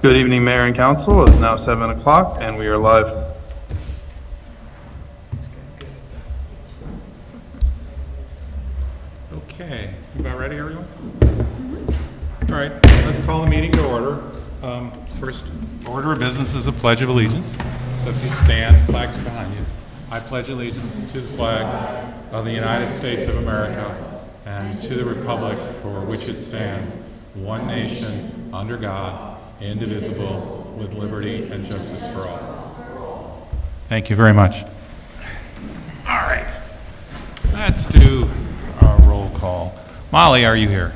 Good evening, Mayor and Council. It is now 7 o'clock, and we are live. Okay, you about ready, everyone? All right, let's call the meeting to order. First order of business is a Pledge of Allegiance. So if you stand, flags are behind you. I pledge allegiance to the flag of the United States of America and to the republic for which it stands, one nation, under God, indivisible, with liberty and justice for all. Thank you very much. All right, let's do our roll call. Molly, are you here?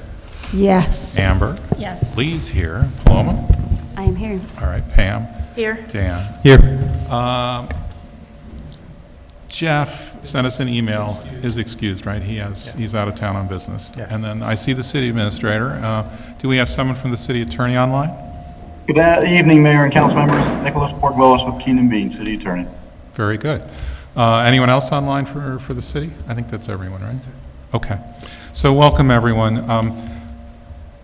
Yes. Amber? Yes. Lee's here. Paloma? I am here. All right, Pam? Here. Dan? Here. Jeff sent us an email, is excused, right? He's out of town on business. Yes. And then I see the city administrator. Do we have someone from the city attorney online? Good evening, Mayor and council members. Nicholas Port-Willis with Keenan Bean, City Attorney. Very good. Anyone else online for the city? I think that's everyone, right? Okay. So welcome, everyone.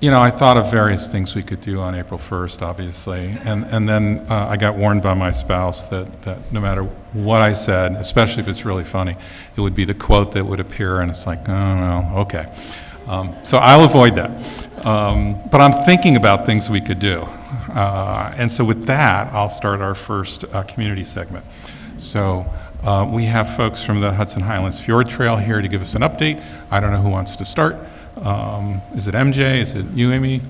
I thought of various things we could do on April 1st, obviously, and then I got warned by my spouse that no matter what I said, especially if it's really funny, it would be the quote that would appear, and it's like, oh, no, okay. So I'll avoid that. But I'm thinking about things we could do. And so with that, I'll start our first community segment. So we have folks from the Hudson Highlands Fjord Trail here to give us an update. I don't know who wants to start. Is it MJ? Is it you, Amy?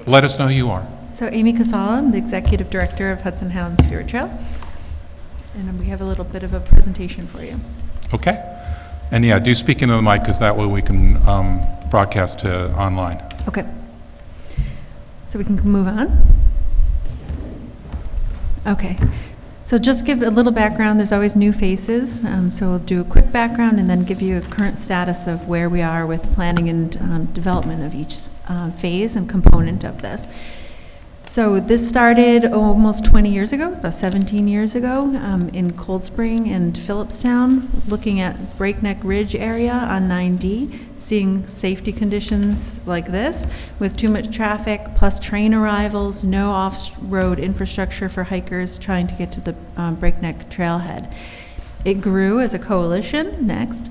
Let us know who you are. So Amy Casala, I'm the Executive Director of Hudson Highlands Fjord Trail. And we have a little bit of a presentation for you. Okay. And yeah, do speak into the mic because that way we can broadcast to online. Okay. So we can move on. Okay. So just give a little background. There's always new faces. So we'll do a quick background and then give you a current status of where we are with planning and development of each phase and component of this. So this started almost 20 years ago, it's about 17 years ago, in Cold Spring and Phillipstown, looking at Breakneck Ridge area on 9D, seeing safety conditions like this, with too much traffic, plus train arrivals, no off-road infrastructure for hikers trying to get to the Breakneck Trailhead. It grew as a coalition, next,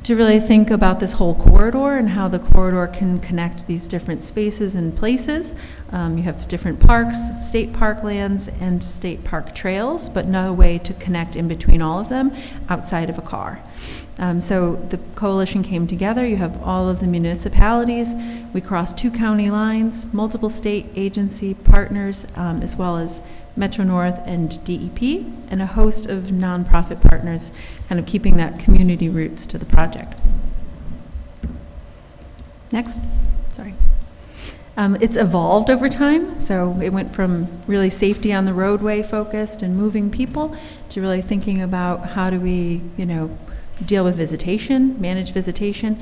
to really think about this whole corridor and how the corridor can connect these different spaces and places. You have different parks, state park lands, and state park trails, but no way to connect in between all of them outside of a car. So the coalition came together. You have all of the municipalities. We crossed 2 county lines, multiple state agency partners, as well as Metro North and DEP, and a host of nonprofit partners, kind of keeping that community roots to the project. Next, sorry. It's evolved over time, so it went from really safety on the roadway focused and moving people to really thinking about how do we, deal with visitation, manage visitation.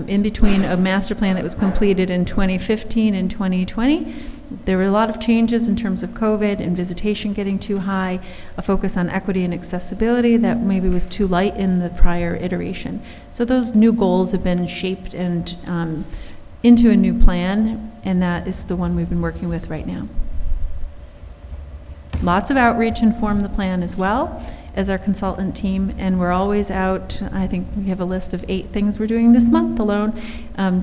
In between a master plan that was completed in 2015 and 2020, there were a lot of changes in terms of COVID and visitation getting too high, a focus on equity and accessibility that maybe was too light in the prior iteration. So those new goals have been shaped and into a new plan, and that is the one we've been working with right now. Lots of outreach inform the plan as well as our consultant team, and we're always out. I think we have a list of 8 things we're doing this month alone,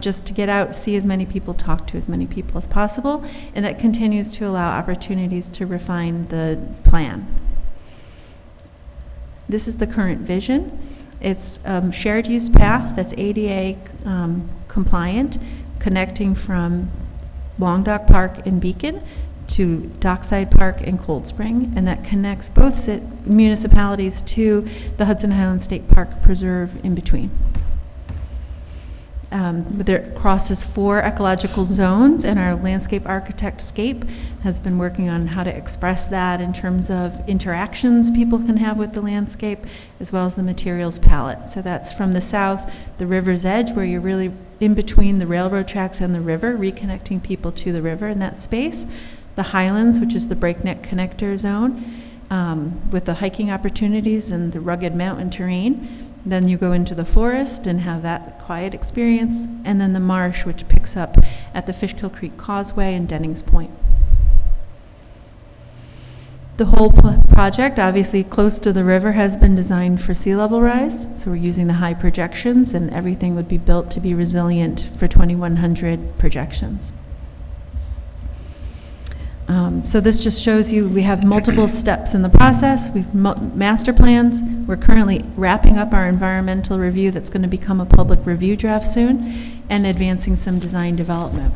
just to get out, see as many people, talk to as many people as possible, and that continues to allow opportunities to refine the plan. This is the current vision. It's shared use path that's ADA compliant, connecting from Long Dock Park in Beacon to Dockside Park in Cold Spring, and that connects both municipalities to the Hudson Highlands State Park Preserve in between. But there crosses 4 ecological zones, and our landscape architect, Scape, has been working on how to express that in terms of interactions people can have with the landscape, as well as the materials palette. So that's from the south, the river's edge, where you're really in between the railroad tracks and the river, reconnecting people to the river in that space. The Highlands, which is the Breakneck Connector Zone, with the hiking opportunities and the rugged mountain terrain. Then you go into the forest and have that quiet experience, and then the marsh, which picks up at the Fishkill Creek Causeway and Dennings Point. The whole project, obviously close to the river, has been designed for sea level rise, so we're using the high projections, and everything would be built to be resilient for 2100 projections. So this just shows you we have multiple steps in the process. We've master plans. We're currently wrapping up our environmental review that's going to become a public review draft soon, and advancing some design development.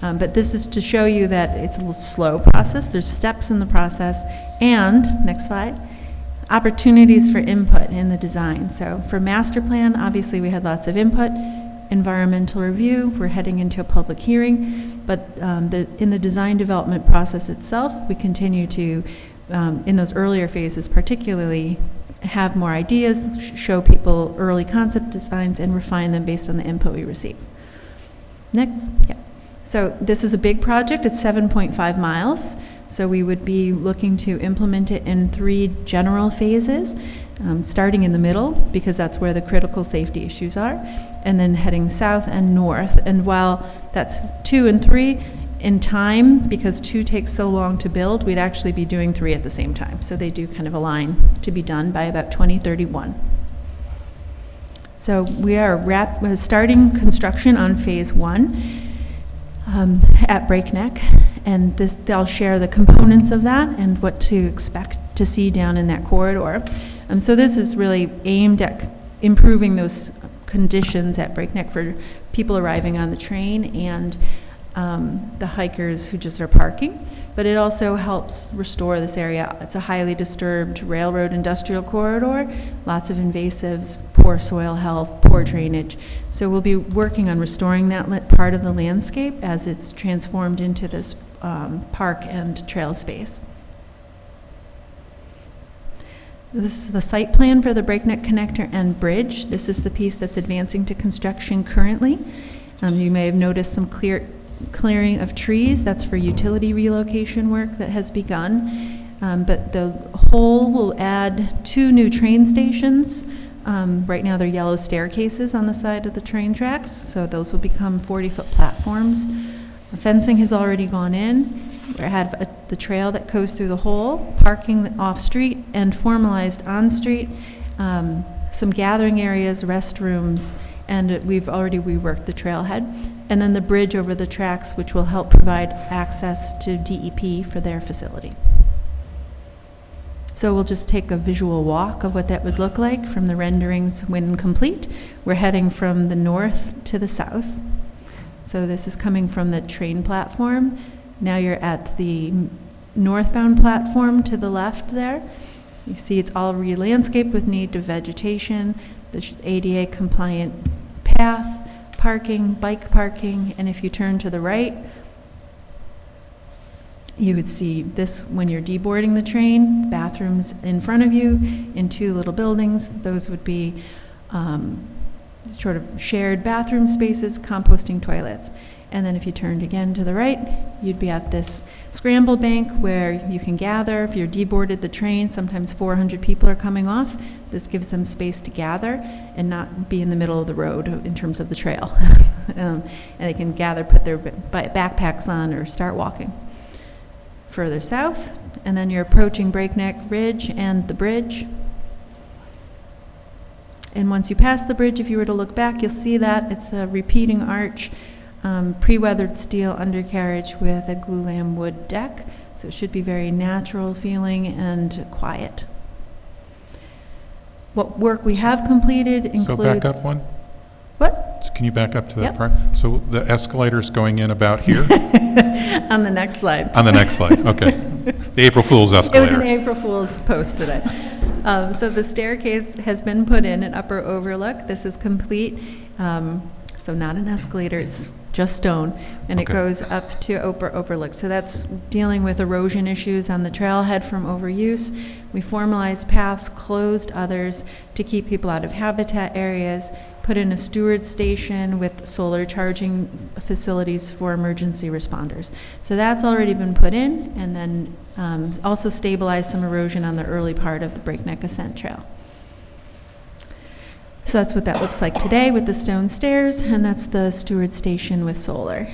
But this is to show you that it's a slow process. There's steps in the process, and, next slide, opportunities for input in the design. So for master plan, obviously we had lots of input. Environmental review, we're heading into a public hearing, but in the design development process itself, we continue to, in those earlier phases particularly, have more ideas, show people early concept designs, and refine them based on the input we receive. Next, yeah. So this is a big project. It's 7.5 miles. So we would be looking to implement it in 3 general phases, starting in the middle, because that's where the critical safety issues are, and then heading south and north. And while that's 2 and 3, in time, because 2 takes so long to build, we'd actually be doing 3 at the same time. So they do kind of align to be done by about 2031. So we are starting construction on phase 1. At Breakneck, and they'll share the components of that and what to expect to see down in that corridor. So this is really aimed at improving those conditions at Breakneck for people arriving on the train and the hikers who just are parking. But it also helps restore this area. It's a highly disturbed railroad industrial corridor, lots of invasives, poor soil health, poor drainage. So we'll be working on restoring that part of the landscape as it's transformed into this park and trail space. This is the site plan for the Breakneck Connector and Bridge. This is the piece that's advancing to construction currently. You may have noticed some clearing of trees. That's for utility relocation work that has begun. But the whole will add 2 new train stations. Right now they're yellow staircases on the side of the train tracks, so those will become 40-foot platforms. The fencing has already gone in. We have the trail that goes through the whole, parking off-street and formalized on-street, some gathering areas, restrooms, and we've already reworked the trailhead. And then the bridge over the tracks, which will help provide access to DEP for their facility. So we'll just take a visual walk of what that would look like from the renderings when complete. We're heading from the north to the south. So this is coming from the train platform. Now you're at the northbound platform to the left there. You see it's all re-landscaped with native vegetation, the ADA compliant path, parking, bike parking, and if you turn to the right, you would see this when you're deboarding the train, bathrooms in front of you in 2 little buildings. Those would be sort of shared bathroom spaces, composting toilets. And then if you turned again to the right, you'd be at this scramble bank where you can gather. If you're deboarded the train, sometimes 400 people are coming off. This gives them space to gather and not be in the middle of the road in terms of the trail. And they can gather, put their backpacks on, or start walking. Further south, and then you're approaching Breakneck Ridge and the bridge. And once you pass the bridge, if you were to look back, you'll see that it's a repeating arch, pre-weathered steel undercarriage with a glulam wood deck. So it should be very natural feeling and quiet. What work we have completed includes... So back up one. What? Can you back up to that Yep. part? So the escalator's going in about here? On the next slide. On the next slide, okay. The April Fool's It was escalator. an April Fool's post today. So the staircase has been put in an upper overlook. This is complete. So not an escalator, it's just stone. And it Okay. goes up to upper overlook. So that's dealing with erosion issues on the trailhead from overuse. We formalized paths, closed others to keep people out of habitat areas, put in a steward station with solar charging facilities for emergency responders. So that's already been put in, and then also stabilized some erosion on the early part of the Breakneck Ascent Trail. So that's what that looks like today with the stone stairs, and that's the steward station with solar.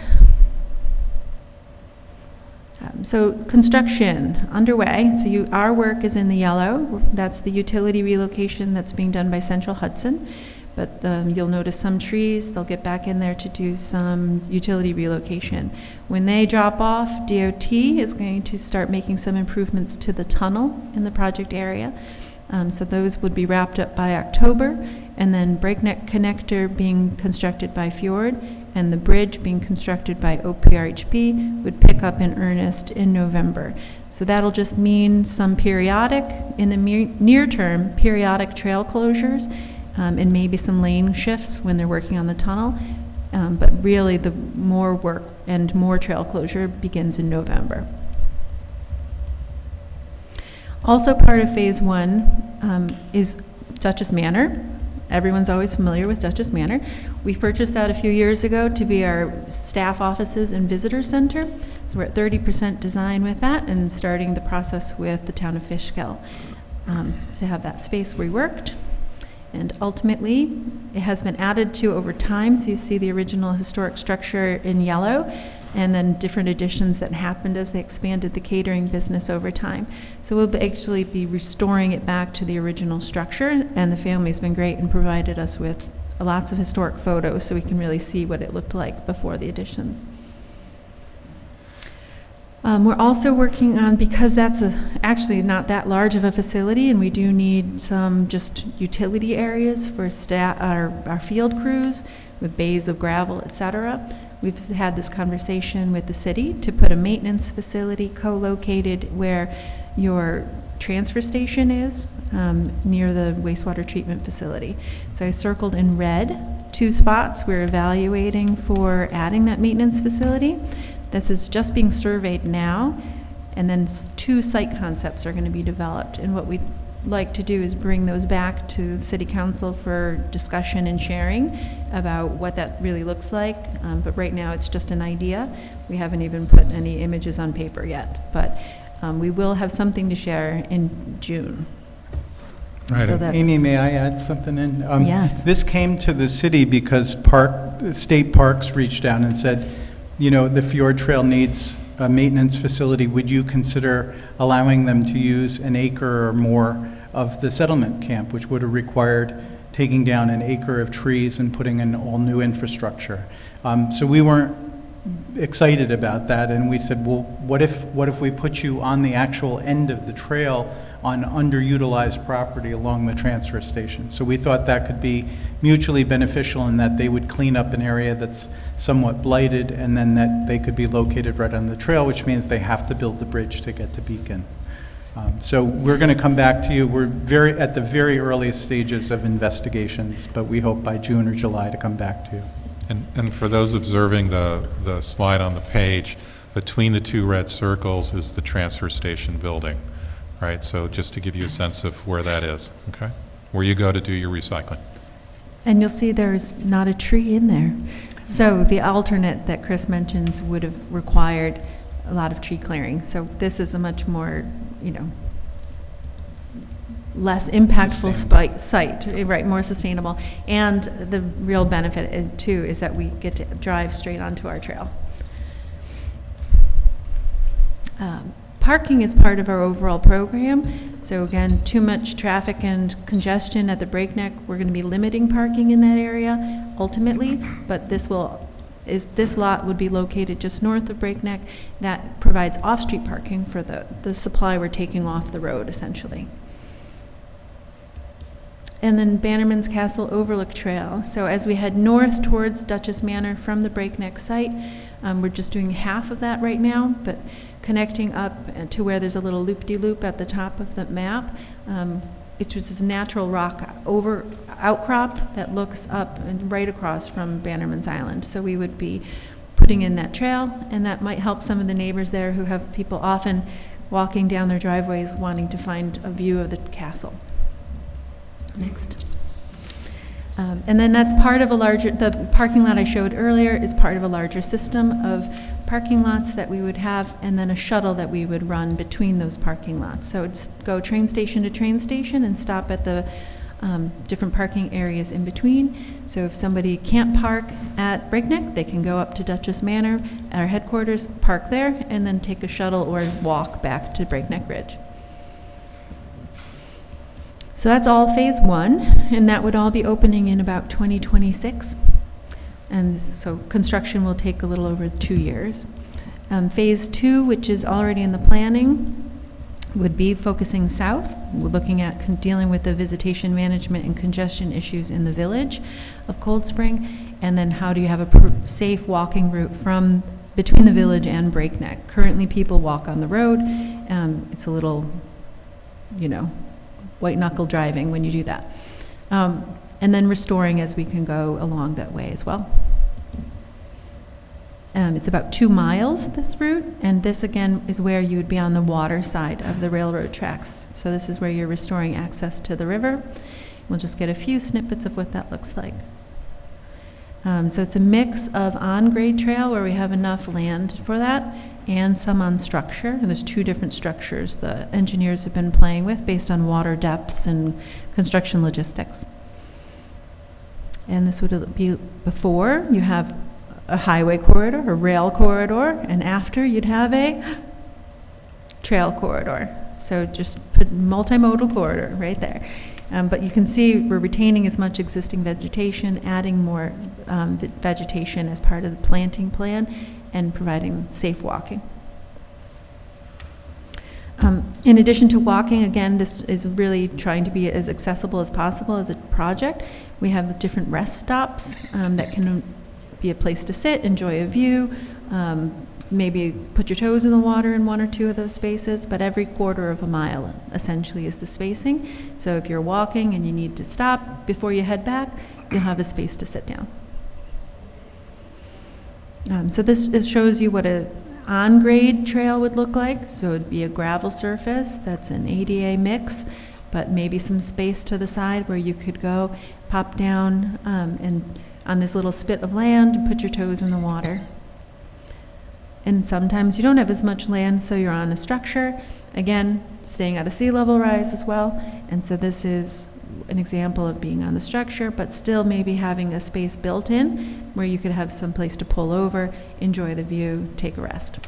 So construction underway. So our work is in the yellow. That's the utility relocation that's being done by Central Hudson. But you'll notice some trees. They'll get back in there to do some utility relocation. When they drop off, DOT is going to start making some improvements to the tunnel in the project area. So those would be wrapped up by October, and then Breakneck Connector being constructed by Fjord, and the bridge being constructed by OPRHP would pick up in earnest in November. So that'll just mean some periodic, in the near term, periodic trail closures, and maybe some lane shifts when they're working on the tunnel. But really, the more work and more trail closure begins in November. Also part of Phase 1 is Dutchess Manor. Everyone's always familiar with Dutchess Manor. We purchased that a few years ago to be our staff offices and visitor center. So we're at 30% design with that and starting the process with the town of Fishkill to have that space reworked. And ultimately, it has been added to over time. So you see the original historic structure in yellow, and then different additions that happened as they expanded the catering business over time. So we'll actually be restoring it back to the original structure, and the family's been great and provided us with lots of historic photos so we can really see what it looked like before the additions. We're also working on, because that's actually not that large of a facility, and we do need some just utility areas for our field crews with bays of gravel, etc. We've had this conversation with the city to put a maintenance facility co-located where your transfer station is, near the wastewater treatment facility. So I circled in red 2 spots we're evaluating for adding that maintenance facility. This is just being surveyed now, and then 2 site concepts are going to be developed. And what we'd like to do is bring those back to the City Council for discussion and sharing about what that really looks like. But right now, it's just an idea. We haven't even put any images on paper yet. But we will have something to share in June. Right. So that's, Amy, may I add something in? Yes. This came to the city because state parks reached out and said, you know, the Fjord Trail needs a maintenance facility. Would you consider allowing them to use an acre or more of the settlement camp, which would have required taking down an acre of trees and putting in all new infrastructure? So we weren't excited about that, and we said, well, what if we put you on the actual end of the trail on underutilized property along the transfer station? So we thought that could be mutually beneficial in that they would clean up an area that's somewhat blighted, and then that they could be located right on the trail, which means they have to build the bridge to get to Beacon. So we're going to come back to you. We're at the very earliest stages of investigations, but we hope by June or July to come back to you. And for those observing the slide on the page, between the 2 red circles is the transfer station building, right? So just to give you a sense of where that is, okay? Where you go to do your recycling. and you'll see there's not a tree in there. So the alternate that Chris mentions would have required a lot of tree clearing. So this is a much more, less impactful site, right, more sustainable. And the real benefit too is that we get to drive straight onto our trail. Parking is part of our overall program. So again, too much traffic and congestion at the Breakneck. We're going to be limiting parking in that area ultimately, but this lot would be located just north of Breakneck. That provides off-street parking for the supply we're taking off the road, essentially. And then Bannerman's Castle Overlook Trail. So as we head north towards Dutchess Manor from the Breakneck site, we're just doing half of that right now, but connecting up to where there's a little loop-de-loop at the top of the map. It's just this natural rock outcrop that looks up and right across from Bannerman's Island. So we would be putting in that trail, and that might help some of the neighbors there who have people often walking down their driveways wanting to find a view of the castle. Next. And then that's part of the parking lot I showed earlier is part of a larger system of parking lots that we would have, and then a shuttle that we would run between those parking lots. So it's go train station to train station and stop at the different parking areas in between. So if somebody can't park at Breakneck, they can go up to Duchess Manor, our headquarters, park there, and then take a shuttle or walk back to Breakneck Ridge. So that's all Phase 1, and that would all be opening in about 2026. And so construction will take a little over 2 years. Phase 2, which is already in the planning, would be focusing south. We're looking at dealing with the visitation management and congestion issues in the village of Cold Spring, and then how do you have a safe walking route from between the village and Breakneck. Currently, people walk on the road. It's a little, white knuckle driving when you do that. And then restoring as we can go along that way as well. It's about 2 miles, this route, and this again is where you would be on the water side of the railroad tracks. So this is where you're restoring access to the river. We'll just get a few snippets of what that looks like. So it's a mix of on-grade trail where we have enough land for that, and some on structure. And there's 2 different structures the engineers have been playing with based on water depths and construction logistics. And this would be before you have a highway corridor, a rail corridor, and after you'd have a trail corridor. So just put multimodal corridor right there. But you can see we're retaining as much existing vegetation, adding more vegetation as part of the planting plan, and providing safe walking. In addition to walking, again, this is really trying to be as accessible as possible as a project. We have different rest stops that can be a place to sit, enjoy a view, maybe put your toes in the water in 1 or 2 of those spaces, but every quarter of a mile essentially is the spacing. So if you're walking and you need to stop before you head back, you'll have a space to sit down. So this shows you what a on-grade trail would look like. So it'd be a gravel surface that's an ADA mix, but maybe some space to the side where you could go, pop down and on this little spit of land and put your toes in the water. And sometimes you don't have as much land, so you're on a structure, again, staying at a sea level rise as well. And so this is an example of being on the structure, but still maybe having a space built in where you could have some place to pull over, enjoy the view, take a rest.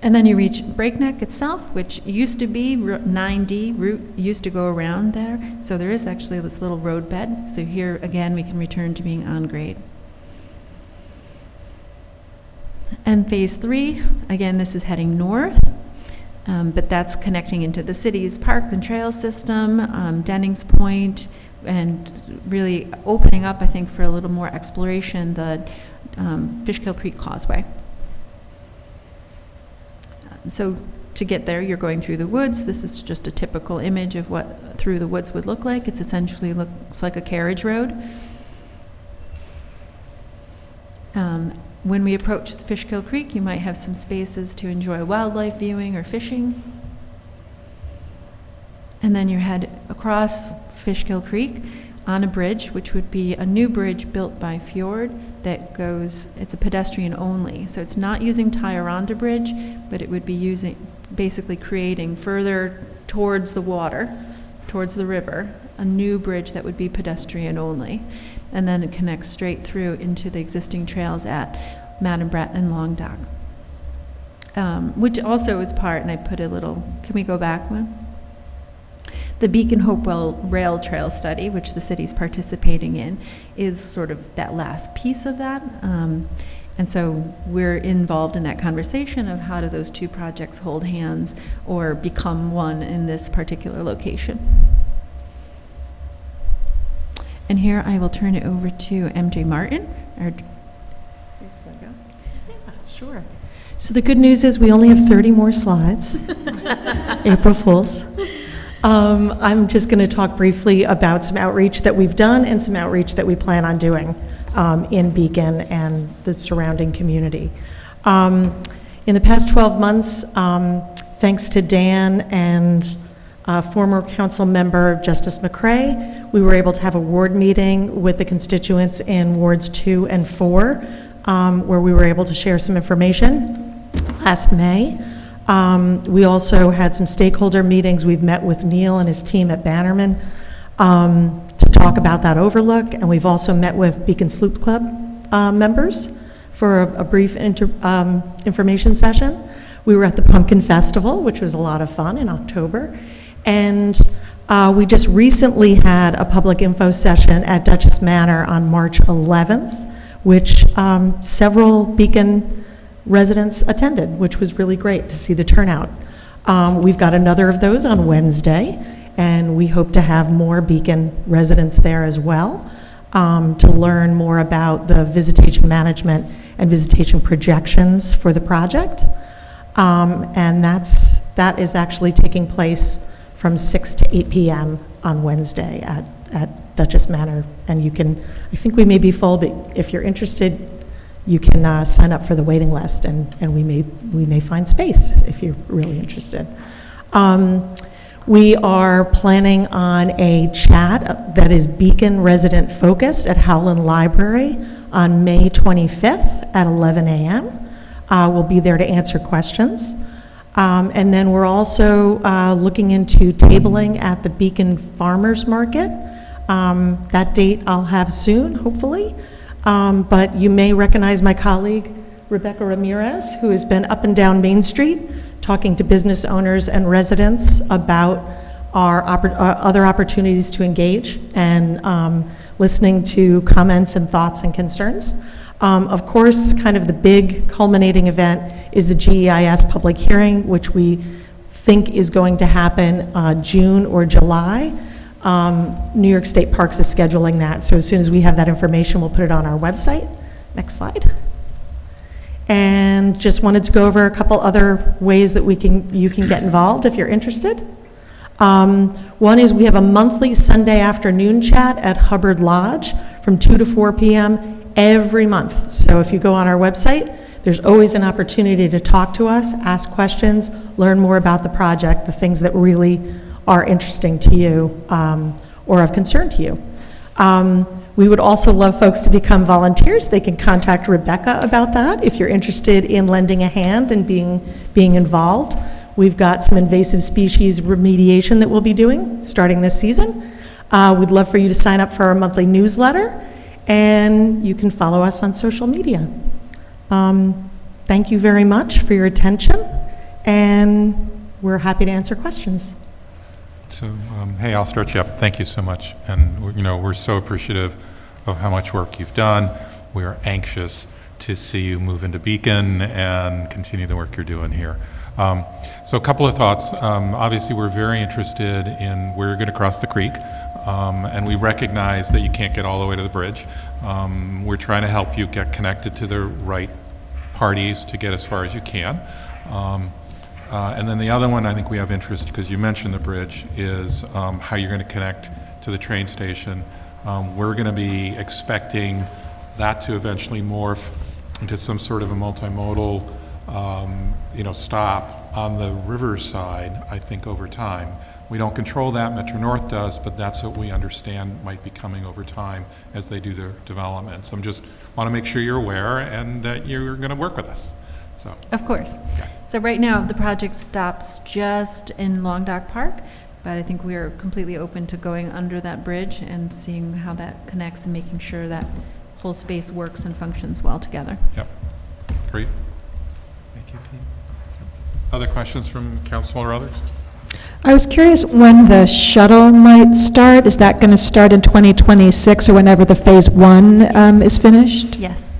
And then you reach Breakneck itself, which used to be 9D route, used to go around there. So there is actually this little road bed. So here, again, we can return to being on grade. And Phase 3, again, this is heading north, but that's connecting into the city's park and trail system, Dennings Point, and really opening up, I think, for a little more exploration, the Fishkill Creek Causeway. So to get there, you're going through the woods. This is just a typical image of what through the woods would look like. It's essentially looks like a carriage road. When we approach the Fishkill Creek, you might have some spaces to enjoy wildlife viewing or fishing. And then you head across Fishkill Creek on a bridge, which would be a new bridge built by Fjord that goes, it's a pedestrian only. So it's not using Tyranda Bridge, but it would be using, basically creating further towards the water, towards the river, a new bridge that would be pedestrian only. And then it connects straight through into the existing trails at Madam Brett and Long Dock. Which also is part, and I put a little, can we go back one? The Beacon Hopewell Rail Trail Study, which the city's participating in, is sort of that last piece of that. And so we're involved in that conversation of how do those 2 projects hold hands or become one in this particular location. And here I will turn it over to MJ Martin. Sure. So the good news is we only have 30 more slides. April Fools. I'm just going to talk briefly about some outreach that we've done and some outreach that we plan on doing in Beacon and the surrounding community. In the past 12 months, thanks to Dan and former council member Justice McCrae, we were able to have a ward meeting with the constituents in wards 2 and 4, where we were able to share some information last May. We also had some stakeholder meetings. We've met with Neil and his team at Bannerman to talk about that overlook, and we've also met with Beacon Sloop Club members for a brief information session. We were at the Pumpkin Festival, which was a lot of fun in October, and we just recently had a public info session at Duchess Manor on March 11th, which several Beacon residents attended, which was really great to see the turnout. We've got another of those on Wednesday, and we hope to have more Beacon residents there as well to learn more about the visitation management and visitation projections for the project. And that is actually taking place from 6 to 8 p.m. on Wednesday at Duchess Manor. And you can, I think we may be full, but if you're interested, you can sign up for the waiting list, and we may find space if you're really interested. We are planning on a chat that is Beacon resident focused at Howland Library on May 25th at 11 a.m. We'll be there to answer questions. And then we're also looking into tabling at the Beacon Farmers Market. That date I'll have soon, hopefully. But you may recognize my colleague, Rebecca Ramirez, who has been up and down Main Street talking to business owners and residents about our other opportunities to engage and listening to comments and thoughts and concerns. Of course, kind of the big culminating event is the GEIS public hearing, which we think is going to happen June or July. New York State Parks is scheduling that, so as soon as we have that information, we'll put it on our website. Next slide. And just wanted to go over a couple other ways that you can get involved if you're interested. One is we have a monthly Sunday afternoon chat at Hubbard Lodge from 2 to 4 p.m. every month. So if you go on our website, there's always an opportunity to talk to us, ask questions, learn more about the project, the things that really are interesting to you or of concern to you. We would also love folks to become volunteers. They can contact Rebecca about that if you're interested in lending a hand and being involved. We've got some invasive species remediation that we'll be doing starting this season. We'd love for you to sign up for our monthly newsletter, and you can follow us on social media. Thank you very much for your attention, and we're happy to answer questions. So, hey, I'll start you up. Thank you so much. And, we're so appreciative of how much work you've done. We are anxious to see you move into Beacon and continue the work you're doing here. So a couple of thoughts. Obviously, we're very interested in where you're going to cross the creek, and we recognize that you can't get all the way to the bridge. We're trying to help you get connected to the right parties to get as far as you can. And then the other one I think we have interest, because you mentioned the bridge, is how you're going to connect to the train station. We're going to be expecting that to eventually morph into some sort of a multimodal stop on the riverside, I think, over time. We don't control that, Metro North does, but that's what we understand might be coming over time as they do their development. So I just want to make sure you're aware and that you're going to work with us. So. Of course. So right now, the project stops just in Long Dock Park, but I think we are completely open to going under that bridge and seeing how that connects and making sure that whole space works and functions well together. Yep. Great. Thank you, Pete. Other questions from council or others? I was curious when the shuttle might start. Is that going to start in 2026 or whenever the phase 1 is finished? Yes.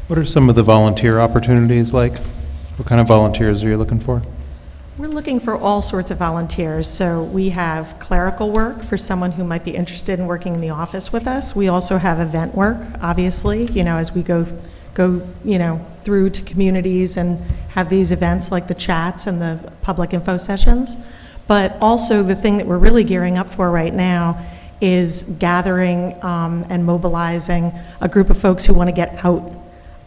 What are some of the volunteer opportunities like? What kind of volunteers are you looking for? We're looking for all sorts of volunteers. So we have clerical work for someone who might be interested in working in the office with us. We also have event work, obviously, as we go through to communities and have these events like the chats and the public info sessions. But also the thing that we're really gearing up for right now is gathering and mobilizing a group of folks who want to get out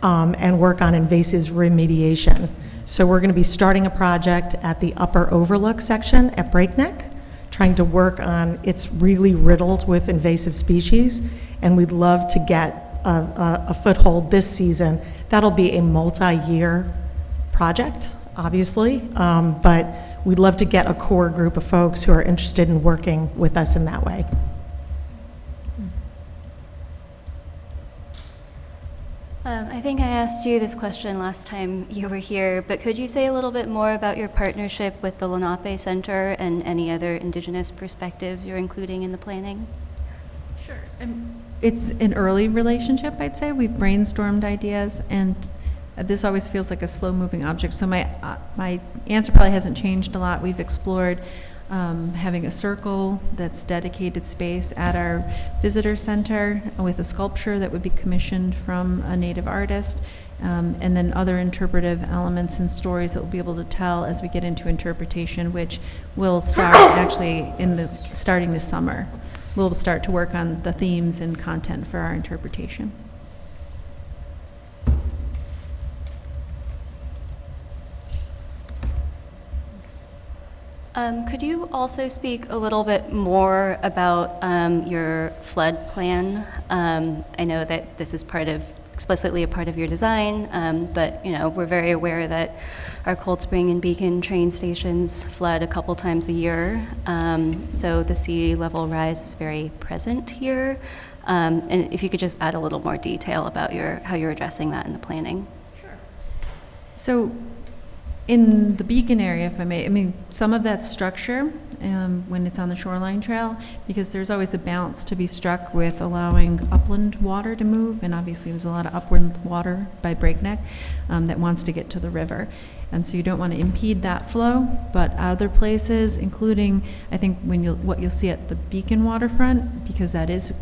and work on invasive remediation. So we're going to be starting a project at the upper overlook section at Breakneck, trying to work on, it's really riddled with invasive species, and we'd love to get a foothold this season. That'll be a multi-year project, obviously, but we'd love to get a core group of folks who are interested in working with us in that way. I think I asked you this question last time you were here, but could you say a little bit more about your partnership with the Lenape Center and any other Indigenous perspectives you're including in the planning? Sure. It's an early relationship, I'd say. We've brainstormed ideas, and this always feels like a slow-moving object. So my answer probably hasn't changed a lot. We've explored having a circle that's dedicated space at our visitor center with a sculpture that would be commissioned from a Native artist, and then other interpretive elements and stories that we'll be able to tell as we get into interpretation, which will start actually starting this summer. We'll start to work on the themes and content for our interpretation. Could you also speak a little bit more about your flood plan? I know that this is explicitly a part of your design, but we're very aware that our Cold Spring and Beacon train stations flood a couple times a year. So the sea level rise is very present here. And if you could just add a little more detail about how you're addressing that in the planning. So in the Beacon area, if I may, some of that structure, when it's on the shoreline trail, because there's always a balance to be struck with allowing upland water to move, and obviously there's a lot of upland water by Breakneck that wants to get to the river. And so you don't want to impede that flow, but other places, including, I think, what you'll see at the Beacon waterfront, because that is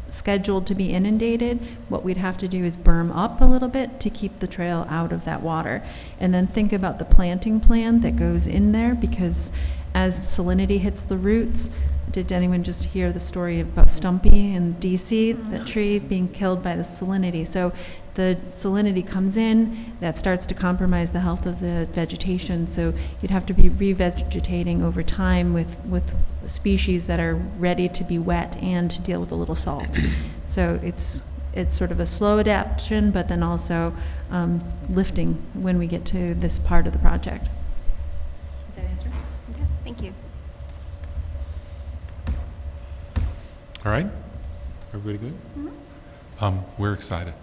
scheduled to be inundated, what we'd have to do is berm up a little bit to keep the trail out of that water. And then think about the planting plan that goes in there, because as salinity hits the roots, did anyone just hear the story about Stumpy in DC, that tree being killed by the salinity? So the salinity comes in, that starts to compromise the health of the vegetation, so you'd have to be revegetating over time with species that are ready to be wet and to deal with a little salt. So it's sort of a slow adaptation, but then also lifting when we get to this part of the project. Does that answer? Okay, thank you. All right? Everybody good? Mm-hmm. We're excited.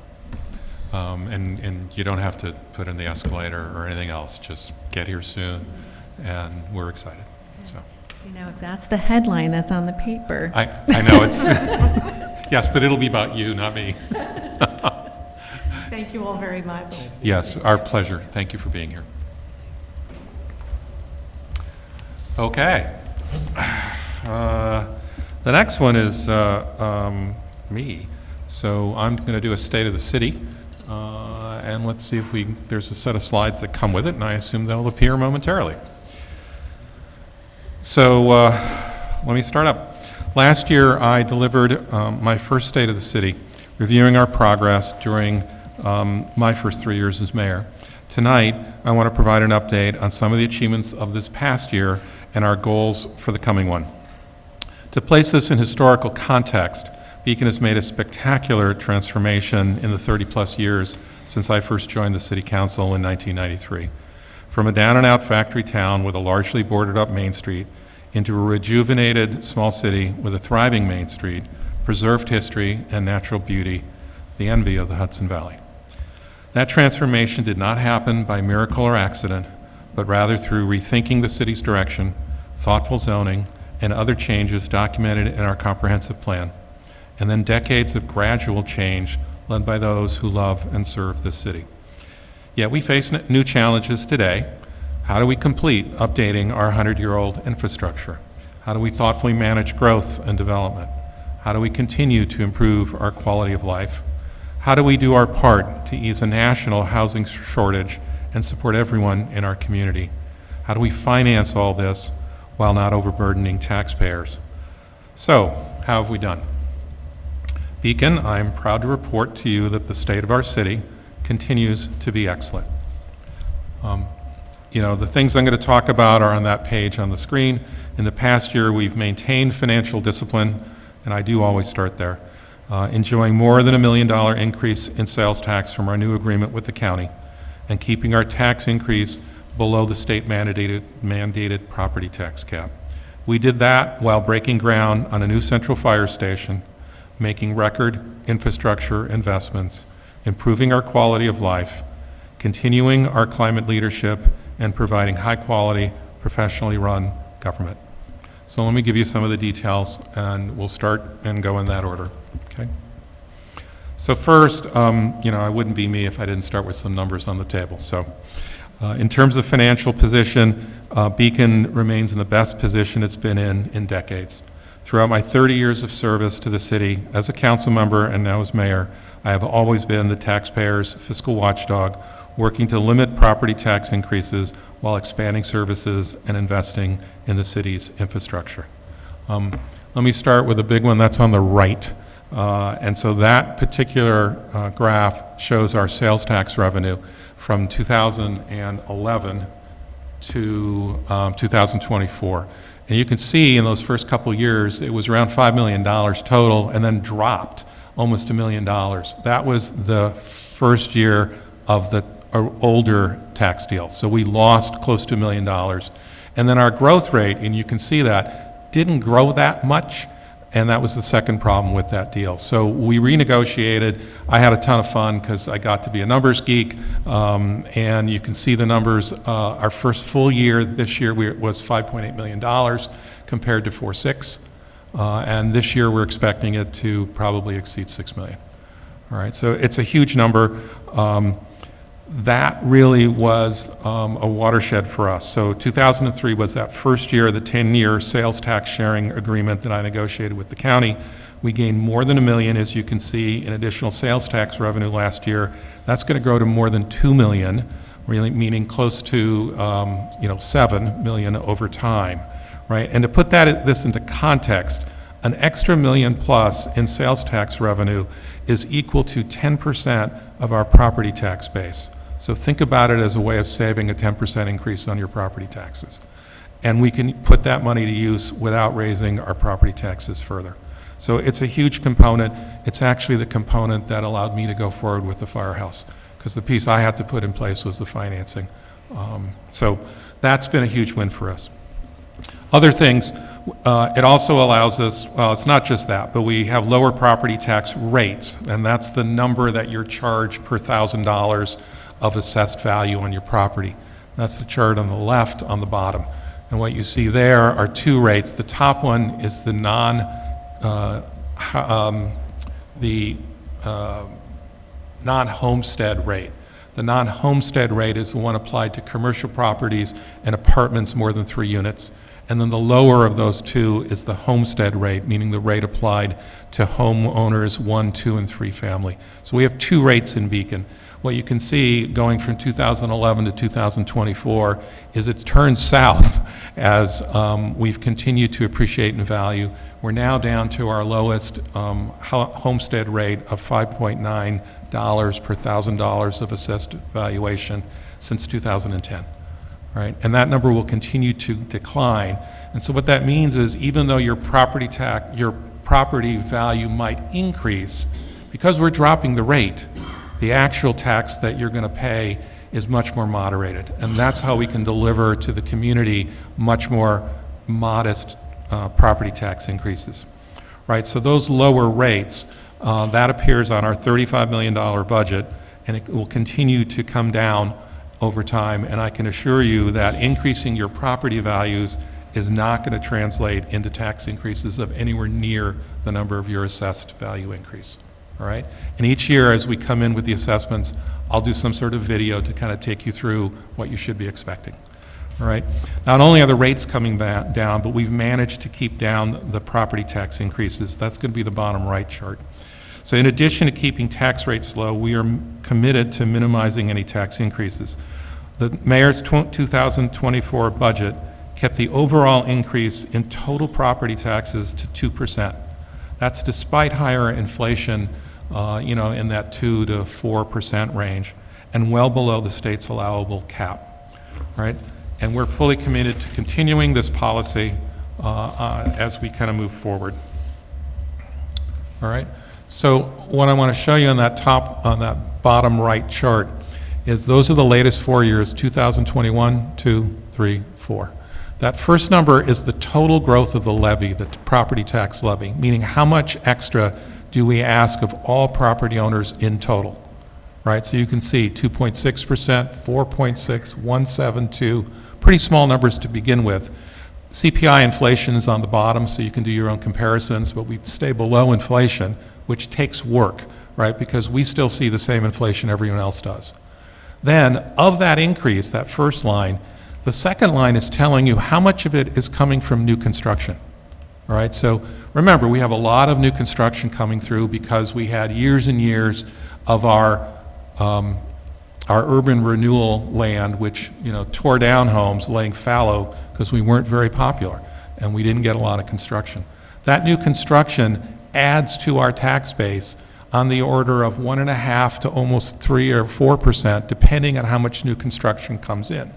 And you don't have to put in the escalator or anything else. Just get here soon, and we're excited. So. See, now if that's the headline that's on the paper. I know it's, yes, but it'll be about you, not me. Thank you all very much. Yes, our pleasure. Thank you for being here. Okay. The next one is me. So I'm going to do a State of the City. And let's see if there's a set of slides that come with it, and I assume they'll appear momentarily. So let me start up. Last year, I delivered my first State of the City, reviewing our progress during my first 3 years as mayor. Tonight, I want to provide an update on some of the achievements of this past year and our goals for the coming one. To place this in historical context, Beacon has made a spectacular transformation in the 30-plus years since I first joined the City Council in 1993. From a down-and-out factory town with a largely boarded-up Main Street into a rejuvenated small city with a thriving Main Street, preserved history, and natural beauty, the envy of the Hudson Valley. That transformation did not happen by miracle or accident, but rather through rethinking the city's direction, thoughtful zoning, and other changes documented in our comprehensive plan, and then decades of gradual change led by those who love and serve this city. Yet we face new challenges today. How do we complete updating our 100-year-old infrastructure? How do we thoughtfully manage growth and development? How do we continue to improve our quality of life? How do we do our part to ease a national housing shortage and support everyone in our community? How do we finance all this while not overburdening taxpayers? So, how have we done? Beacon, I'm proud to report to you that the state of our city continues to be excellent. The things I'm going to talk about are on that page on the screen. In the past year, we've maintained financial discipline, and I do always start there. enjoying more than $1 million increase in sales tax from our new agreement with the county, and keeping our tax increase below the state mandated property tax cap. We did that while breaking ground on a new central fire station, making record infrastructure investments, improving our quality of life, continuing our climate leadership, and providing high-quality, professionally run government. So let me give you some of the details, and we'll start and go in that order, okay? So first, I wouldn't be me if I didn't start with some numbers on the table. So in terms of financial position, Beacon remains in the best position it's been in decades. Throughout my 30 years of service to the city as a council member and now as mayor, I have always been the taxpayers' fiscal watchdog, working to limit property tax increases while expanding services and investing in the city's infrastructure. Let me start with a big one that's on the right. And so that particular graph shows our sales tax revenue from 2011 to 2024. And you can see in those first couple years, it was around $5 million total and then dropped almost $1 million. That was the first year of the older tax deal. So we lost close to $1 million. And then our growth rate, and you can see that, didn't grow that much. And that was the second problem with that deal. So we renegotiated. I had a ton of fun because I got to be a numbers geek. And you can see the numbers. Our first full year this year was $5.8 million compared to 4.6. And this year we're expecting it to probably exceed $6 million. All right, so it's a huge number. That really was a watershed for us. So 2003 was that first year of the 10-year sales tax sharing agreement that I negotiated with the county. We gained more than $1 million, as you can see, in additional sales tax revenue last year. That's going to grow to more than $2 million, really meaning close to $7 million over time, right? And to put this into context, an extra $1 million plus in sales tax revenue is equal to 10% of our property tax base. So think about it as a way of saving a 10% increase on your property taxes. And we can put that money to use without raising our property taxes further. So it's a huge component. It's actually the component that allowed me to go forward with the firehouse, because the piece I had to put in place was the financing. So that's been a huge win for us. Other things, it also allows us, well, it's not just that, but we have lower property tax rates, and that's the number that you're charged per $1,000 of assessed value on your property. That's the chart on the left on the bottom. And what you see there are two rates. The top one is the non-homestead rate. The non-homestead rate is the one applied to commercial properties and apartments more than 3 units. And then the lower of those two is the homestead rate, meaning the rate applied to homeowners 1, 2, and 3 family. So we have 2 rates in Beacon. What you can see going from 2011 to 2024 is it's turned south as we've continued to appreciate in value. We're now down to our lowest homestead rate of $5.9 per $1,000 of assessed valuation since 2010. Right? And that number will continue to decline. And so what that means is even though your property value might increase, because we're dropping the rate, the actual tax that you're going to pay is much more moderated. And that's how we can deliver to the community much more modest property tax increases. Right? So those lower rates, that appears on our $35 million budget, and it will continue to come down over time, and I can assure you that increasing your property values is not going to translate into tax increases of anywhere near the number of your assessed value increase, all right? And each year as we come in with the assessments, I'll do some sort of video to kind of take you through what you should be expecting, all right? Not only are the rates coming down, but we've managed to keep down the property tax increases. That's going to be the bottom right chart. So in addition to keeping tax rates low, we are committed to minimizing any tax increases. The mayor's 2024 budget kept the overall increase in total property taxes to 2%. That's despite higher inflation, in that 2 to 4% range, and well below the state's allowable cap, right? And we're fully committed to continuing this policy as we kind of move forward. All right. So what I want to show you on that bottom right chart is those are the latest 4 years, 2021, 2, 3, 4. That first number is the total growth of the levy, the property tax levy, meaning how much extra do we ask of all property owners in total, right? So you can see 2.6%, 4.6, 1.72, pretty small numbers to begin with. CPI inflation is on the bottom, so you can do your own comparisons, but we stay below inflation, which takes work, right? Because we still see the same inflation everyone else does. Then, of that increase, that first line, the second line is telling you how much of it is coming from new construction, all right? So remember, we have a lot of new construction coming through because we had years and years of our urban renewal land, which, you know, tore down homes, laying fallow because we weren't very popular and we didn't get a lot of construction. That new construction adds to our tax base on the order of 1.5 to almost 3 or 4%, depending on how much new construction comes in.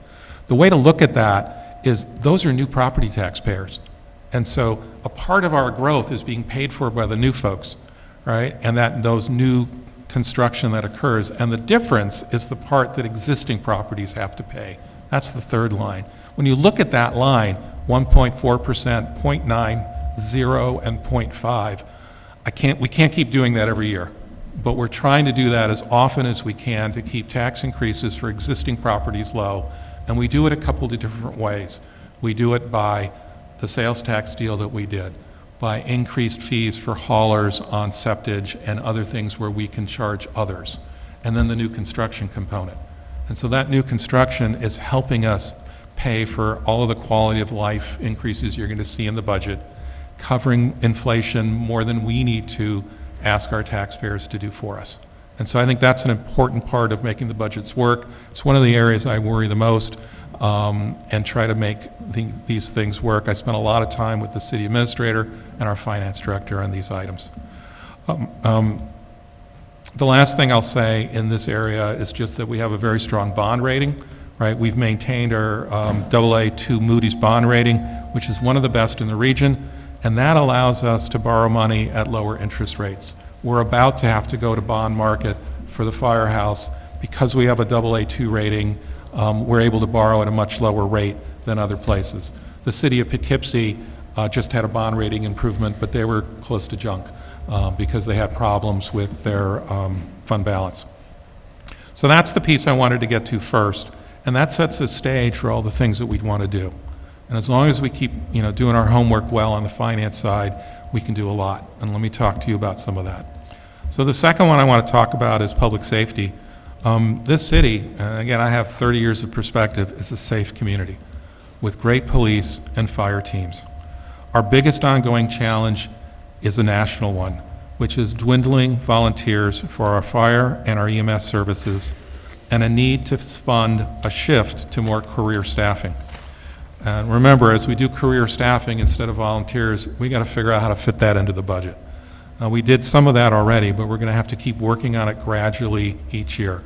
The way to look at that is those are new property taxpayers. And so a part of our growth is being paid for by the new folks, right? And that those new construction that occurs. And the difference is the part that existing properties have to pay. That's the third line. When you look at that line, 1.4%, 0.9, 0, and 0.5, we can't keep doing that every year, but we're trying to do that as often as we can to keep tax increases for existing properties low, and we do it a couple of different ways. We do it by the sales tax deal that we did, by increased fees for haulers on septage and other things where we can charge others, and then the new construction component. And so that new construction is helping us pay for all of the quality of life increases you're going to see in the budget, covering inflation more than we need to ask our taxpayers to do for us. And so I think that's an important part of making the budgets work. It's one of the areas I worry the most and try to make these things work. I spent a lot of time with the city administrator and our finance director on these items. The last thing I'll say in this area is just that we have a very strong bond rating, right? We've maintained our AA2 Moody's bond rating, which is one of the best in the region, and that allows us to borrow money at lower interest rates. We're about to have to go to bond market for the firehouse. Because we have a AA2 rating, we're able to borrow at a much lower rate than other places. The city of Poughkeepsie just had a bond rating improvement, but they were close to junk because they had problems with their fund balance. So that's the piece I wanted to get to first, and that sets the stage for all the things that we'd want to do. And as long as we keep, you know, doing our homework well on the finance side, we can do a lot. And let me talk to you about some of that. So the second one I want to talk about is public safety. This city, again, I have 30 years of perspective, is a safe community with great police and fire teams. Our biggest ongoing challenge is a national one, which is dwindling volunteers for our fire and our EMS services, and a need to fund a shift to more career staffing. And remember, as we do career staffing instead of volunteers, we got to figure out how to fit that into the budget. We did some of that already, but we're going to have to keep working on it gradually each year.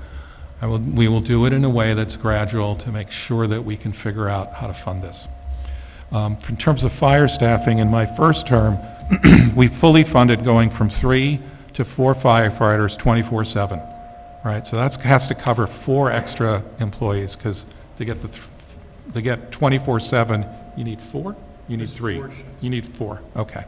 We will do it in a way that's gradual to make sure that we can figure out how to fund this. In terms of fire staffing, in my first term, we fully funded going from 3 to 4 firefighters 24/7. Right, so that has to cover 4 extra employees because to get to get 24/7, you need 4? You need 3? You need 4, okay.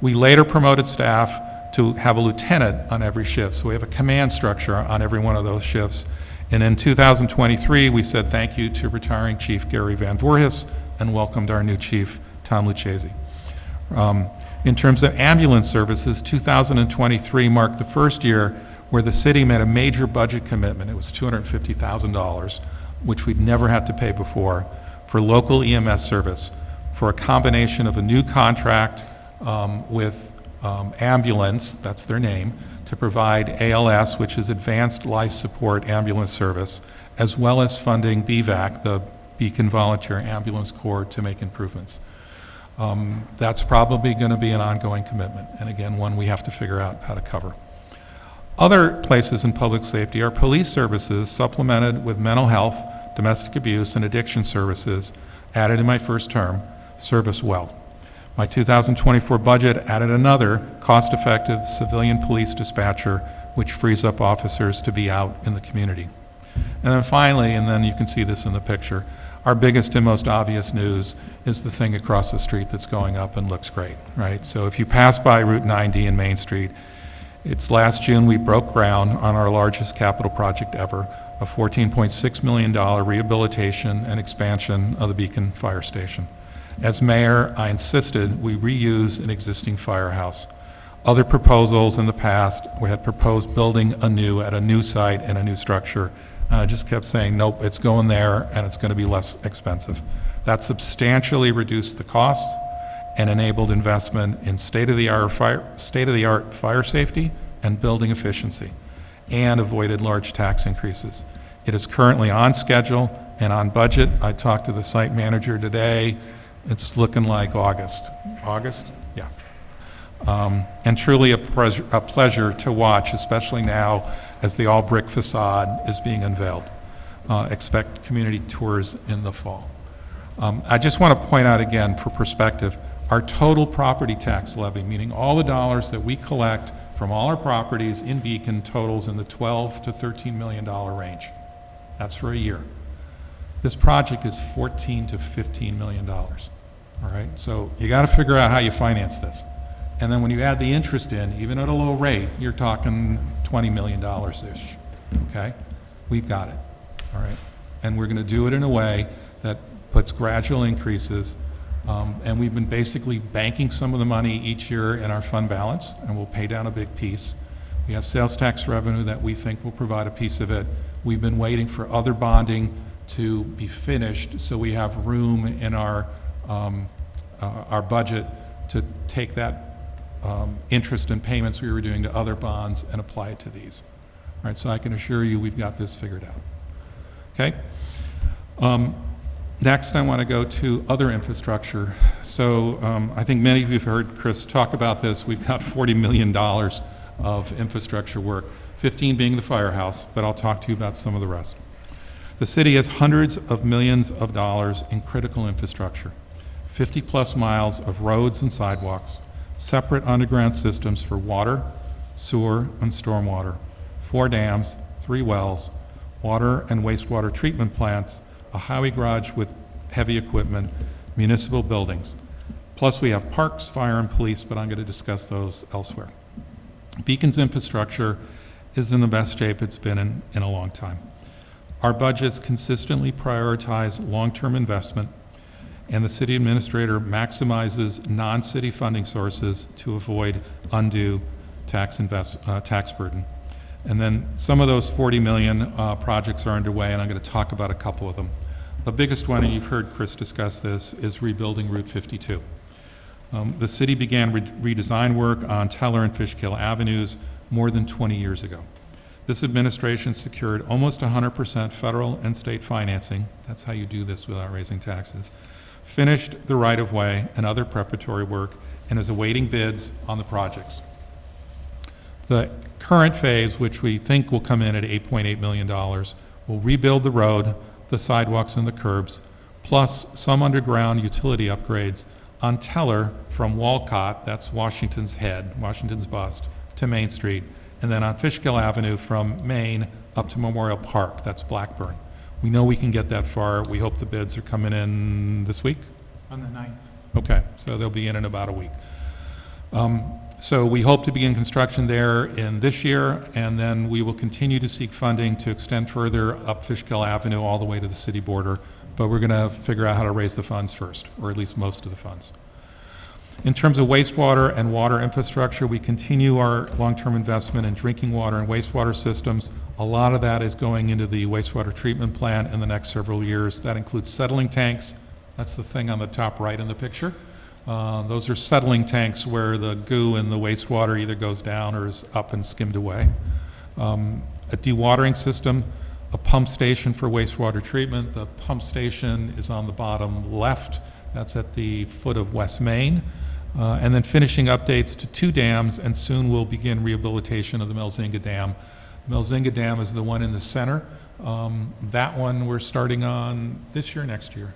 We later promoted staff to have a lieutenant on every shift, so we have a command structure on every one of those shifts. And in 2023, we said thank you to retiring Chief Gary Van Voorhis and welcomed our new chief, Tom Lucchese. In terms of ambulance services, 2023 marked the first year where the city made a major budget commitment. It was $250,000, which we'd never had to pay before, for local EMS service, for a combination of a new contract with Ambulance, that's their name, to provide ALS, which is Advanced Life Support Ambulance Service, as well as funding BVAC, the Beacon Volunteer Ambulance Corps, to make improvements. That's probably going to be an ongoing commitment, and again, one we have to figure out how to cover. Other places in public safety are police services supplemented with mental health, domestic abuse, and addiction services added in my first term, serve us well. My 2024 budget added another cost-effective civilian police dispatcher, which frees up officers to be out in the community. And then finally, and then you can see this in the picture, our biggest and most obvious news is the thing across the street that's going up and looks great, right? So if you pass by Route 90 and Main Street, it's last June we broke ground on our largest capital project ever, a $14.6 million rehabilitation and expansion of the Beacon Fire Station. As mayor, I insisted we reuse an existing firehouse. Other proposals in the past, we had proposed building anew at a new site and a new structure. I just kept saying, nope, it's going there and it's going to be less expensive. That substantially reduced the costs and enabled investment in state-of-the-art fire safety and building efficiency, and avoided large tax increases. It is currently on schedule and on budget. I talked to the site manager today. It's looking like August. August? Yeah. And truly a pleasure to watch, especially now as the all-brick facade is being unveiled. Expect community tours in the fall. I just want to point out again, for perspective, our total property tax levy, meaning all the dollars that we collect from all our properties in Beacon, totals in the $12 to $13 million range. That's for a year. This project is $14 to $15 million. All right, so you got to figure out how you finance this. And then when you add the interest in, even at a low rate, you're talking $20 million-ish, okay? We've got it, all right? And we're going to do it in a way that puts gradual increases, and we've been basically banking some of the money each year in our fund balance, and we'll pay down a big piece. We have sales tax revenue that we think will provide a piece of it. We've been waiting for other bonding to be finished, so we have room in our budget to take that interest and payments we were doing to other bonds and apply it to these. All right, so I can assure you we've got this figured out. Okay? Next, I want to go to other infrastructure. So I think many of you have heard Chris talk about this. We've got $40 million of infrastructure work, 15 being the firehouse, but I'll talk to you about some of the rest. The city has hundreds of millions of dollars in critical infrastructure, 50-plus miles of roads and sidewalks, separate underground systems for water, sewer, and stormwater, 4 dams, 3 wells, water and wastewater treatment plants, a highway garage with heavy equipment, municipal buildings. Plus we have parks, fire, and police, but I'm going to discuss those elsewhere. Beacon's infrastructure is in the best shape it's been in a long time. Our budgets consistently prioritize long-term investment, and the city administrator maximizes non-city funding sources to avoid undue tax burden. And then some of those 40 million projects are underway, and I'm going to talk about a couple of them. The biggest one, and you've heard Chris discuss this, is rebuilding Route 52. The city began redesign work on Teller and Fishkill Avenues more than 20 years ago. This administration secured almost 100% federal and state financing. That's how you do this without raising taxes. Finished the right-of-way and other preparatory work, and is awaiting bids on the projects. The current phase, which we think will come in at $8.8 million, will rebuild the road, the sidewalks, and the curbs, plus some underground utility upgrades on Teller from Walcott, that's Washington's head, Washington's bust, to Main Street, and then on Fishkill Avenue from Main up to Memorial Park, that's Blackburn. We know we can get that far. We hope the bids are coming in this week? On the 9th. Okay, so they'll be in about a week. So we hope to begin construction there in this year, and then we will continue to seek funding to extend further up Fishkill Avenue all the way to the city border, but we're going to figure out how to raise the funds first, or at least most of the funds. In terms of wastewater and water infrastructure, we continue our long-term investment in drinking water and wastewater systems. A lot of that is going into the wastewater treatment plant in the next several years. That includes settling tanks. That's the thing on the top right in the picture. Those are settling tanks where the goo in the wastewater either goes down or is up and skimmed away. A dewatering system, a pump station for wastewater treatment. The pump station is on the bottom left. That's at the foot of West Main. And then finishing updates to 2 dams, and soon we'll begin rehabilitation of the Melzinga Dam. Melzinga Dam is the one in the center. That one we're starting on this year, next year?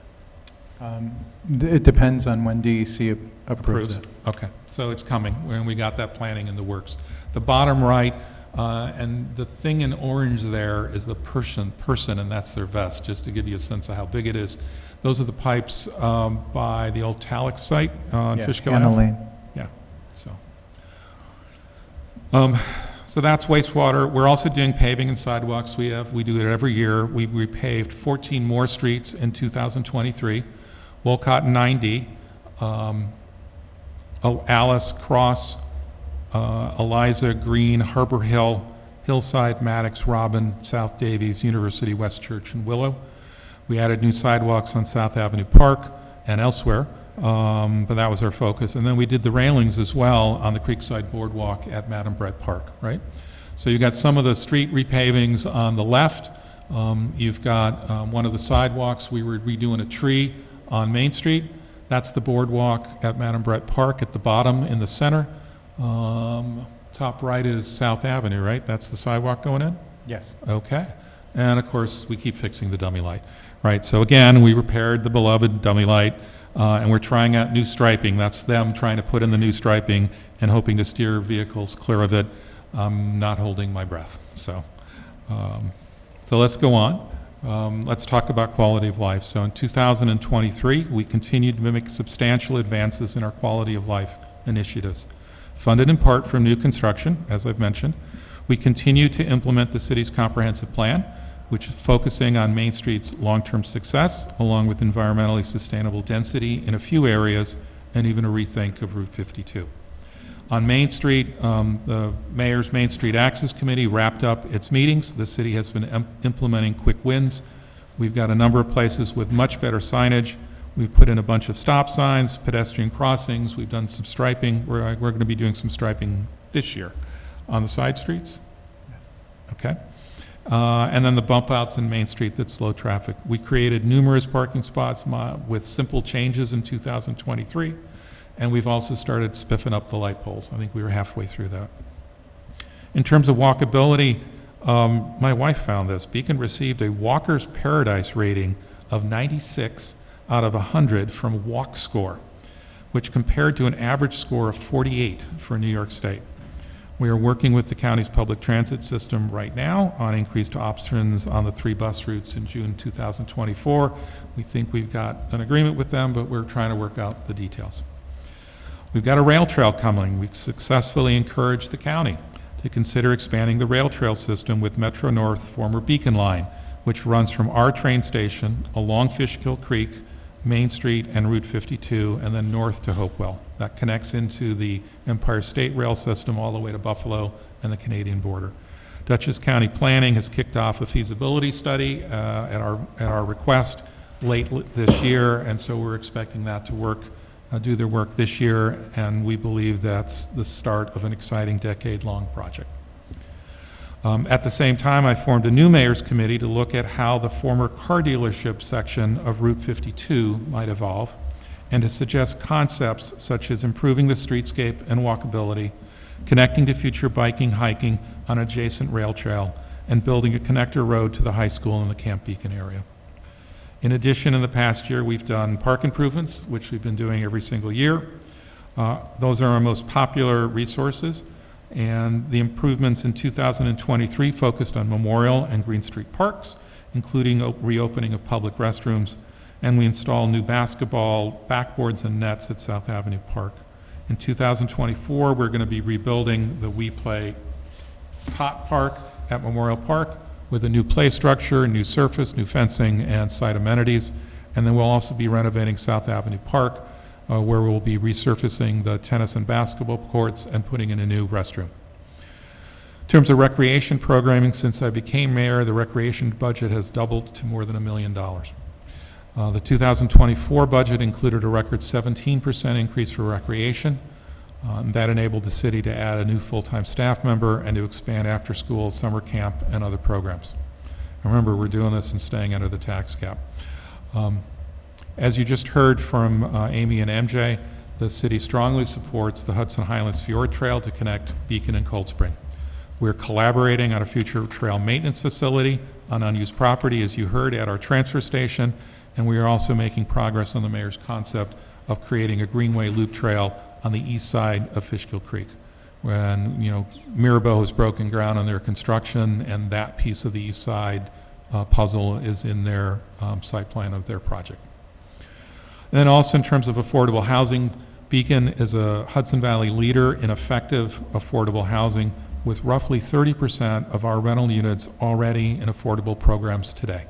It depends on when DEC approves it. Okay, so it's coming, and we got that planning in the works. The bottom right, and the thing in orange there is the person, and that's their vest, just to give you a sense of how big it is. Those are the pipes by the old Talix site on Yeah, Fishkill Anna Ave. Lane. Yeah, so. So that's wastewater. We're also doing paving and sidewalks. We do it every year. We repaved 14 more streets in 2023. Wolcott 90, Alice, Cross, Eliza, Green, Harbor Hill, Hillside, Maddox, Robin, South Davies, University, West Church, and Willow. We added new sidewalks on South Avenue Park and elsewhere, but that was our focus. And then we did the railings as well on the Creekside Boardwalk at Madam Brett Park, right? So you've got some of the street repavings on the left. You've got one of the sidewalks. We were redoing a tree on Main Street. That's the boardwalk at Madam Brett Park at the bottom in the center. Top right is South Avenue, right? That's the sidewalk going in? Yes. Okay. And of course, we keep fixing the dummy light, right? So again, we repaired the beloved dummy light, and we're trying out new striping. That's them trying to put in the new striping and hoping to steer vehicles clear of it. I'm not holding my breath. So let's go on. Let's talk about quality of life. So in 2023, we continued to make substantial advances in our quality of life initiatives. Funded in part from new construction, as I've mentioned, we continue to implement the city's comprehensive plan, which is focusing on Main Street's long-term success, along with environmentally sustainable density in a few areas, and even a rethink of Route 52. On Main Street, the Mayor's Main Street Access Committee wrapped up its meetings. The city has been implementing quick wins. We've got a number of places with much better signage. We've put in a bunch of stop signs, pedestrian crossings. We've done some striping. We're going to be doing some striping this year on the side streets. Okay. And then the bump outs in Main Street that slow traffic. We created numerous parking spots with simple changes in 2023. And we've also started spiffing up the light poles. I think we were halfway through that. In terms of walkability, my wife found this. Beacon received a Walker's Paradise rating of 96 out of 100 from WalkScore, which compared to an average score of 48 for New York State. We are working with the county's public transit system right now on increased options on the 3 bus routes in June 2024. We think we've got an agreement with them, but we're trying to work out the details. We've got a rail trail coming. We've successfully encouraged the county to consider expanding the rail trail system with Metro North former Beacon Line, which runs from our train station along Fishkill Creek, Main Street, and Route 52, and then north to Hopewell. That connects into the Empire State Rail system all the way to Buffalo and the Canadian border. Dutchess County Planning has kicked off a feasibility study at our request late this year, and so we're expecting that to do their work this year, and we believe that's the start of an exciting decade-long project. At the same time, I formed a new mayor's committee to look at how the former car dealership section of Route 52 might evolve, and to suggest concepts such as improving the streetscape and walkability, connecting to future biking, hiking on adjacent rail trail, and building a connector road to the high school in the Camp Beacon area. In addition, in the past year, we've done park improvements, which we've been doing every single year. Those are our most popular resources. And the improvements in 2023 focused on Memorial and Green Street parks, including reopening of public restrooms, and we installed new basketball backboards and nets at South Avenue Park. In 2024, we're going to be rebuilding the We Play Tot Park at Memorial Park with a new play structure, new surface, new fencing, and site amenities. And then we'll also be renovating South Avenue Park, where we'll be resurfacing the tennis and basketball courts and putting in a new restroom. In terms of recreation programming, since I became mayor, the recreation budget has doubled to more than $1 million. The 2024 budget included a record 17% increase for recreation. That enabled the city to add a new full-time staff member and to expand after-school, summer camp, and other programs. And remember, we're doing this and staying under the tax cap. As you just heard from Amy and MJ, the city strongly supports the Hudson Highlands Fjord Trail to connect Beacon and Cold Spring. We're collaborating on a future trail maintenance facility on unused property, as you heard, at our transfer station, And we are also making progress on the mayor's concept of creating a greenway loop trail on the east side of Fishkill Creek. When, Mirabeau has broken ground on their construction, and that piece of the east side puzzle is in their site plan of their project. And then also in terms of affordable housing, Beacon is a Hudson Valley leader in effective affordable housing, with roughly 30% of our rental units already in affordable programs today.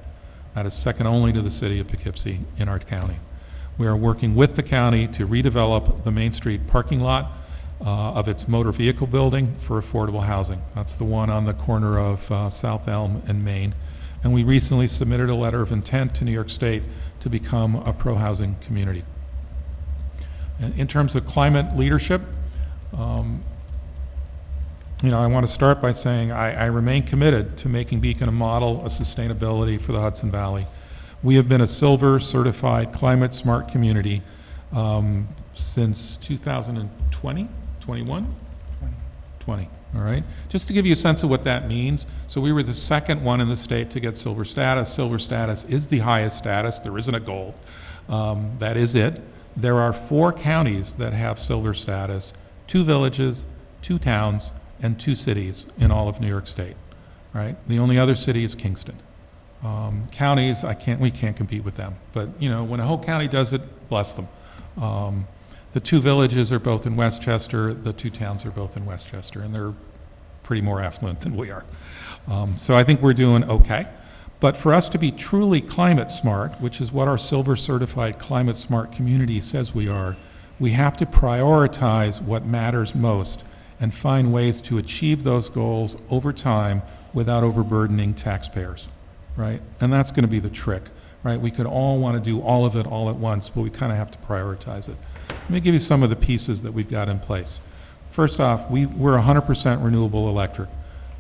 That is second only to the city of Poughkeepsie in our county. We are working with the county to redevelop the Main Street parking lot of its motor vehicle building for affordable housing. That's the one on the corner of South Elm and Main. And we recently submitted a letter of intent to New York State to become a pro-housing community. And in terms of climate leadership, I want to start by saying I remain committed to making Beacon a model of sustainability for the Hudson Valley. We have been a silver certified climate smart community since 2020, 21? 20, all right? Just to give you a sense of what that means, so we were the second one in the state to get silver status. Silver status is the highest status. There isn't a gold. That is it. There are 4 counties that have silver status, 2 villages, 2 towns, and 2 cities in all of New York State, right? The only other city is Kingston. Counties, we can't compete with them. But, when a whole county does it, bless them. The 2 villages are both in Westchester, the 2 towns are both in Westchester, and they're pretty more affluent than we are. So I think we're doing okay. But for us to be truly climate smart, which is what our silver certified climate smart community says we are, we have to prioritize what matters most and find ways to achieve those goals over time without overburdening taxpayers, right? And that's going to be the trick, right? We could all want to do all of it all at once, but we kind of have to prioritize it. Let me give you some of the pieces that we've got in place. First off, we're 100% renewable electric,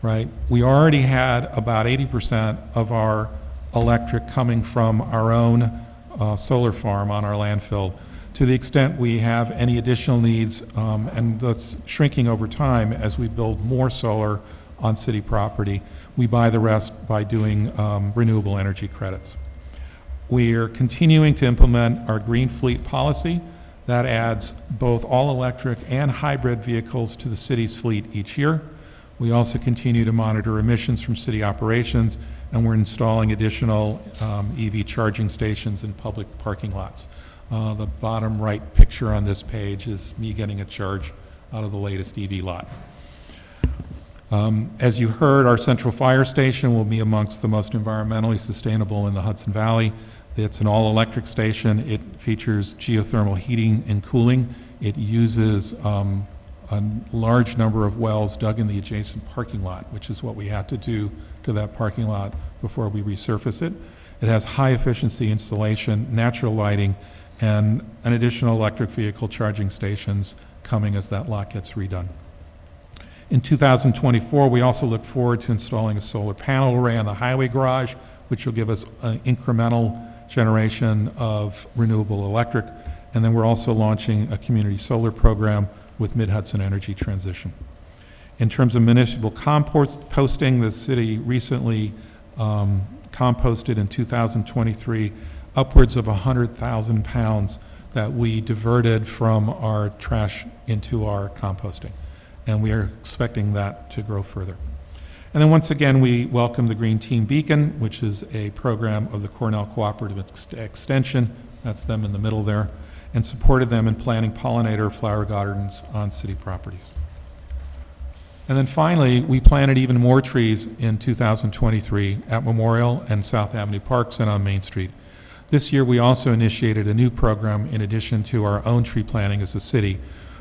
right? We already had about 80% of our electric coming from our own solar farm on our landfill. To the extent we have any additional needs, and that's shrinking over time as we build more solar on city property, we buy the rest by doing renewable energy credits. We are continuing to implement our green fleet policy. That adds both all-electric and hybrid vehicles to the city's fleet each year. We also continue to monitor emissions from city operations, and we're installing additional EV charging stations in public parking lots. The bottom right picture on this page is me getting a charge out of the latest EV lot. As you heard, our central fire station will be amongst the most environmentally sustainable in the Hudson Valley. It's an all-electric station. It features geothermal heating and cooling. It uses a large number of wells dug in the adjacent parking lot, which is what we have to do to that parking lot before we resurface it. It has high-efficiency installation, natural lighting, and an additional electric vehicle charging stations coming as that lot gets redone. In 2024, we also look forward to installing a solar panel array on the highway garage, which will give us an incremental generation of renewable electric. And then we're also launching a community solar program with Mid-Hudson Energy Transition. In terms of municipal composting, the city recently composted in 2023 upwards of 100,000 pounds that we diverted from our trash into our composting. And we are expecting that to grow further. And then once again, we welcome the Green Team Beacon, which is a program of the Cornell Cooperative Extension, that's them in the middle there, and supported them in planting pollinator flower gardens on city properties. And then finally, we planted even more trees in 2023 at Memorial and South Avenue Parks and on Main Street. This year, we also initiated a new program in addition to our own tree planting as a city,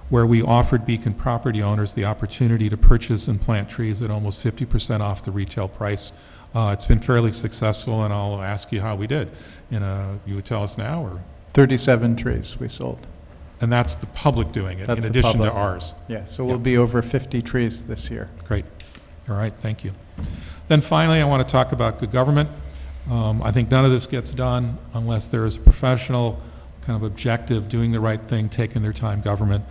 where we offered Beacon property owners the opportunity to purchase and plant trees at almost 50% off the retail price. It's been fairly successful, and I'll ask you how we did. You would tell us now, or? 37 trees we sold. And that's the public doing it, That's in the addition public. to ours. Yeah, so we'll be over 50 trees this year. Great. All right, thank you. Then finally, I want to talk about good government. I think none of this gets done unless there is a professional, kind of objective, doing the right thing, taking their time government.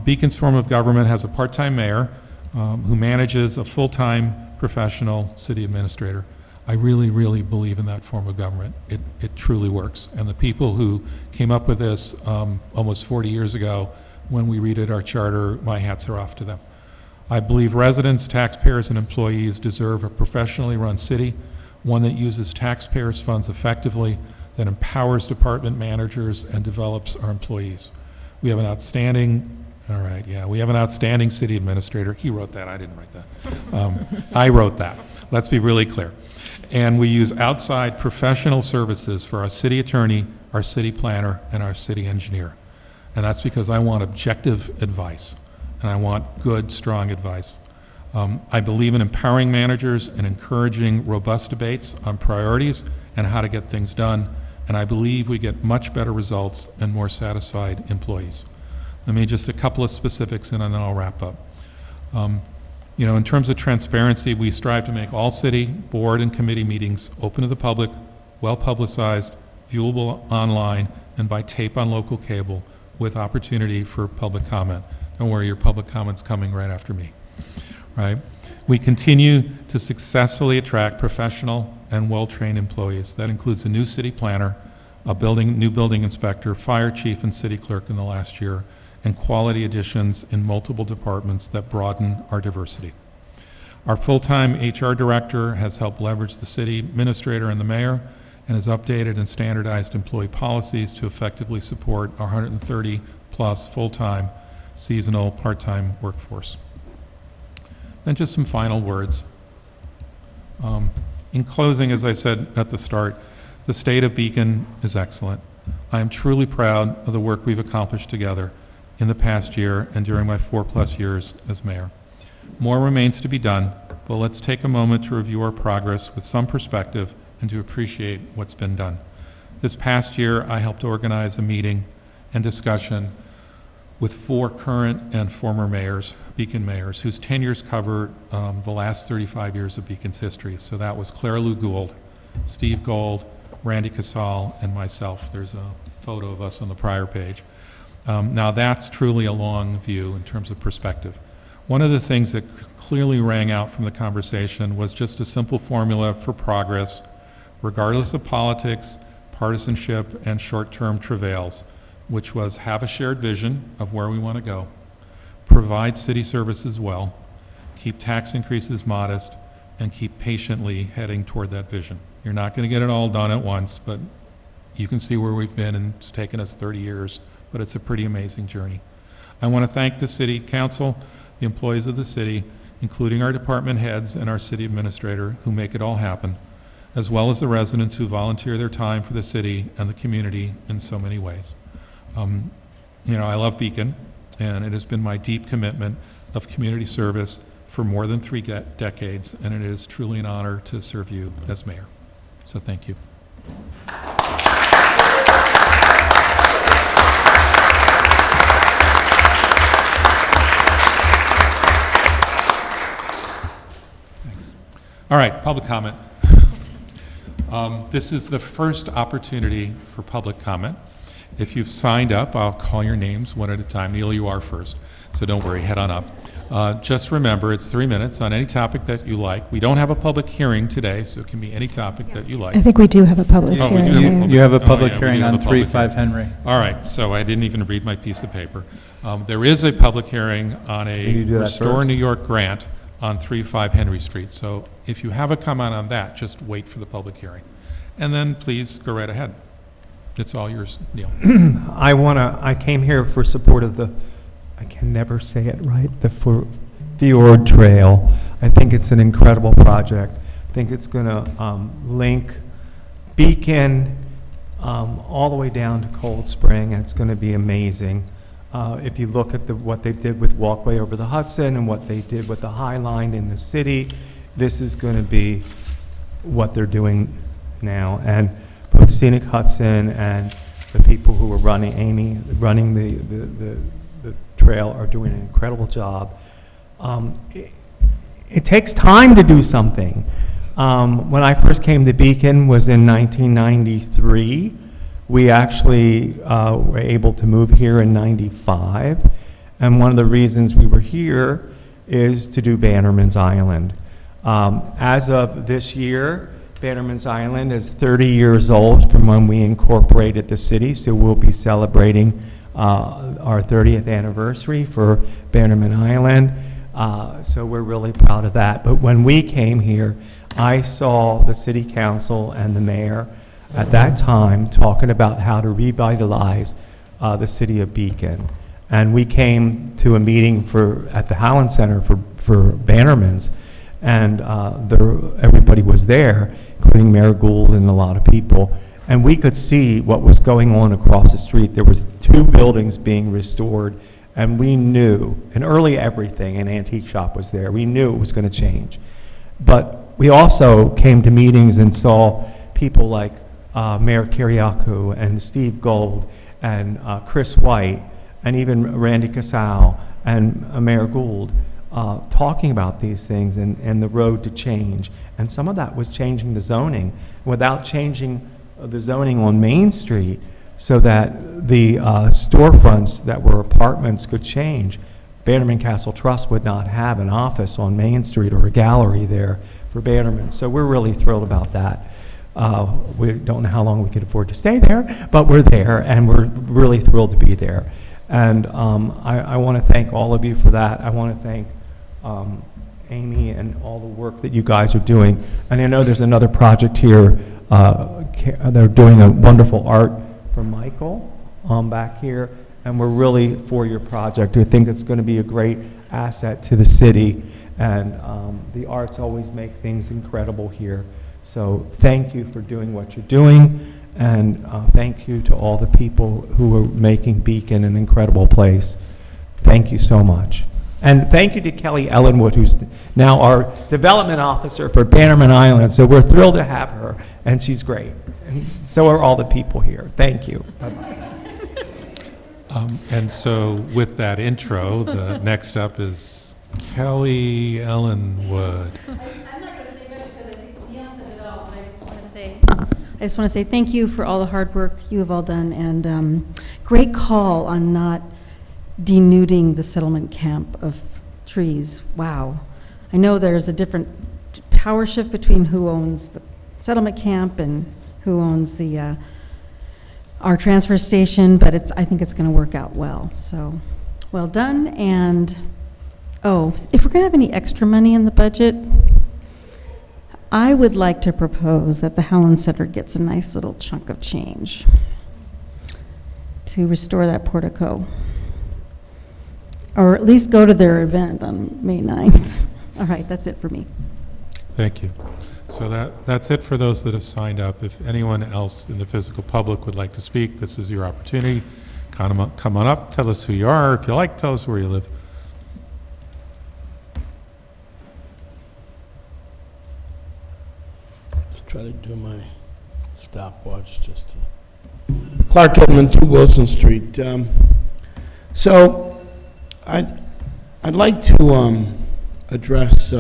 Beacon's form of government has a part-time mayor who manages a full-time professional city administrator. I really, really believe in that form of government. It truly works. And the people who came up with this almost 40 years ago, when we redid our charter, my hats are off to them. I believe residents, taxpayers, and employees deserve a professionally run city, one that uses taxpayers' funds effectively, that empowers department managers and develops our employees. We have an outstanding, we have an outstanding city administrator. He wrote that, I didn't write that. I wrote that. Let's be really clear. And we use outside professional services for our city attorney, our city planner, and our city engineer. And that's because I want objective advice, and I want good, strong advice. I believe in empowering managers and encouraging robust debates on priorities and how to get things done, and I believe we get much better results and more satisfied employees. Let me just a couple of specifics, and then I'll wrap up. In terms of transparency, we strive to make all city, board, and committee meetings open to the public, well-publicized, viewable online, and by tape on local cable, with opportunity for public comment. Don't worry, your public comment's coming right after me, right? We continue to successfully attract professional and well-trained employees. That includes a new city planner, a new building inspector, fire chief, and city clerk in the last year, and quality additions in multiple departments that broaden our diversity. Our full-time HR director has helped leverage the city administrator and the mayor, and has updated and standardized employee policies to effectively support our 130-plus full-time, seasonal, part-time workforce. Then just some final words. In closing, as I said at the start, the state of Beacon is excellent. I am truly proud of the work we've accomplished together in the past year and during my 4+ years as mayor. More remains to be done, but let's take a moment to review our progress with some perspective and to appreciate what's been done. This past year, I helped organize a meeting and discussion with 4 current and former mayors, Beacon mayors, whose tenures covered the last 35 years of Beacon's history. So that was Claire Lou Gould, Steve Gold, Randy Casal, and myself. There's a photo of us on the prior page. Now that's truly a long view in terms of perspective. One of the things that clearly rang out from the conversation was just a simple formula for progress, regardless of politics, partisanship, and short-term travails, which was have a shared vision of where we want to go, provide city services well, keep tax increases modest, and keep patiently heading toward that vision. You're not going to get it all done at once, but you can see where we've been, and it's taken us 30 years, but it's a pretty amazing journey. I want to thank the City Council, the employees of the city, including our department heads and our city administrator, who make it all happen, as well as the residents who volunteer their time for the city and the community in so many ways. I love Beacon, and it has been my deep commitment of community service for more than 3 decades, and it is truly an honor to serve you as mayor. So thank you. Thanks. All right, public comment. This is the first opportunity for public comment. If you've signed up, I'll call your names one at a time. Neil, you are first, so don't worry, head on up. Just remember, it's 3 minutes on any topic that you like. We don't have a public hearing today, so it can be any topic that you like. I think we do have a public Oh, we do hearing. have a public- You have a oh, public yeah, we hearing do have on a public 3-5 Henry. All right, so I didn't even read my piece of paper. There is a public hearing on Can you a do that Restore first? New York grant on 3-5 Henry Street. So if you have a comment on that, just wait for the public hearing. And then please go right ahead. It's all yours, Neil. I came here for support of I can never say it right, the Fjord Trail. I think it's an incredible project. I think it's going to link Beacon all the way down to Cold Spring, and it's going to be amazing. If you look at what they did with Walkway over the Hudson and what they did with the High Line in the city, this is going to be what they're doing now. And both Scenic Hudson and the people who are running the trail are doing an incredible job. It takes time to do something. When I first came to Beacon was in 1993. We actually were able to move here in 95. And one of the reasons we were here is to do Bannerman's Island. As of this year, Bannerman's Island is 30 years old from when we incorporated the city, so we'll be celebrating our 30th anniversary for Bannerman Island. So we're really proud of that. But when we came here, I saw the city council and the mayor at that time talking about how to revitalize the city of Beacon. And we came to a meeting at the Howland Center for Bannerman's, and everybody was there, including Mayor Gould and a lot of people. And we could see what was going on across the street. There was 2 buildings being restored, and we knew, and early everything, an antique shop was there. We knew it was going to change. But we also came to meetings and saw people like Mayor Kiriakou and Steve Gold and Chris White and even Randy Casal and Mayor Gould talking about these things and the road to change. And some of that was changing the zoning without changing the zoning on Main Street so that the storefronts that were apartments could change. Bannerman Castle Trust would not have an office on Main Street or a gallery there for Bannerman. So we're really thrilled about that. We don't know how long we could afford to stay there, but we're there, and we're really thrilled to be there. And I want to thank all of you for that. I want to thank Amy and all the work that you guys are doing. And I know there's another project here. They're doing a wonderful art for Michael back here, and we're really for your project. We think it's going to be a great asset to the city, and the arts always make things incredible here. So thank you for doing what you're doing, and thank you to all the people who are making Beacon an incredible place. Thank you so much. And thank you to Kelly Ellenwood, who's now our development officer for Bannerman Island. So we're thrilled to have her, and she's great. And so are all the people here. Thank you. Bye-bye. And so with that intro, the next up is Kelly Ellenwood. I'm not going to say much because I think Neil said it all, but I just want to say thank you for all the hard work you have all done, and great call on not denuding the settlement camp of trees. Wow. I know there's a different power shift between who owns the settlement camp and who owns the our transfer station, but I think it's going to work out well. So, well done. And oh, if we're going to have any extra money in the budget, I would like to propose that the Howland Center gets a nice little chunk of change to restore that portico, or at least go to their event on May 9th. All right, that's it for me. Thank you. So that's it for those that have signed up. If anyone else in the physical public would like to speak, this is your opportunity. Come on up, tell us who you are. If you like, tell us where you live. Let's try to do my stopwatch just to... Clark Edmond, 2 Wilson Street. So I'd like to address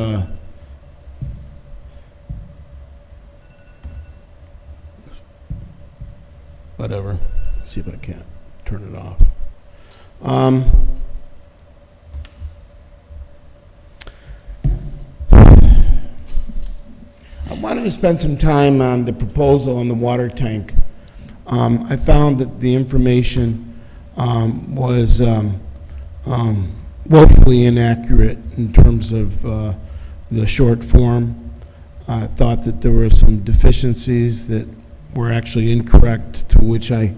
whatever. See if I can't turn it off. I wanted to spend some time on the proposal on the water tank. I found that the information was woefully inaccurate in terms of the short form. I thought that there were some deficiencies that were actually incorrect, to which I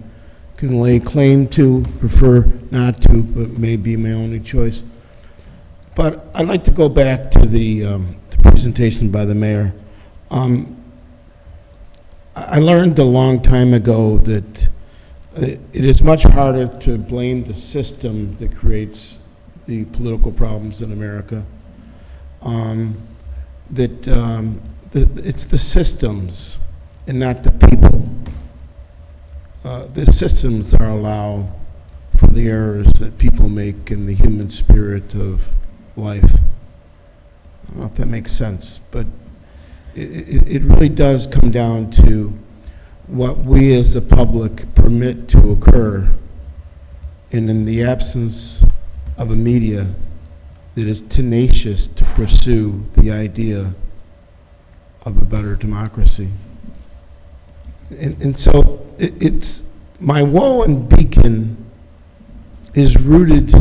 can lay claim to, prefer not to, but may be my only choice. But I'd like to go back to the presentation by the mayor. I learned a long time ago that it is much harder to blame the system that creates the political problems in America. It's the systems and not the people. The systems are allow for the errors that people make in the human spirit of life. I don't know if that makes sense, but it really does come down to what we as the public permit to occur, and in the absence of a media that is tenacious to pursue the idea of a better democracy. And so it's, my woe in Beacon is rooted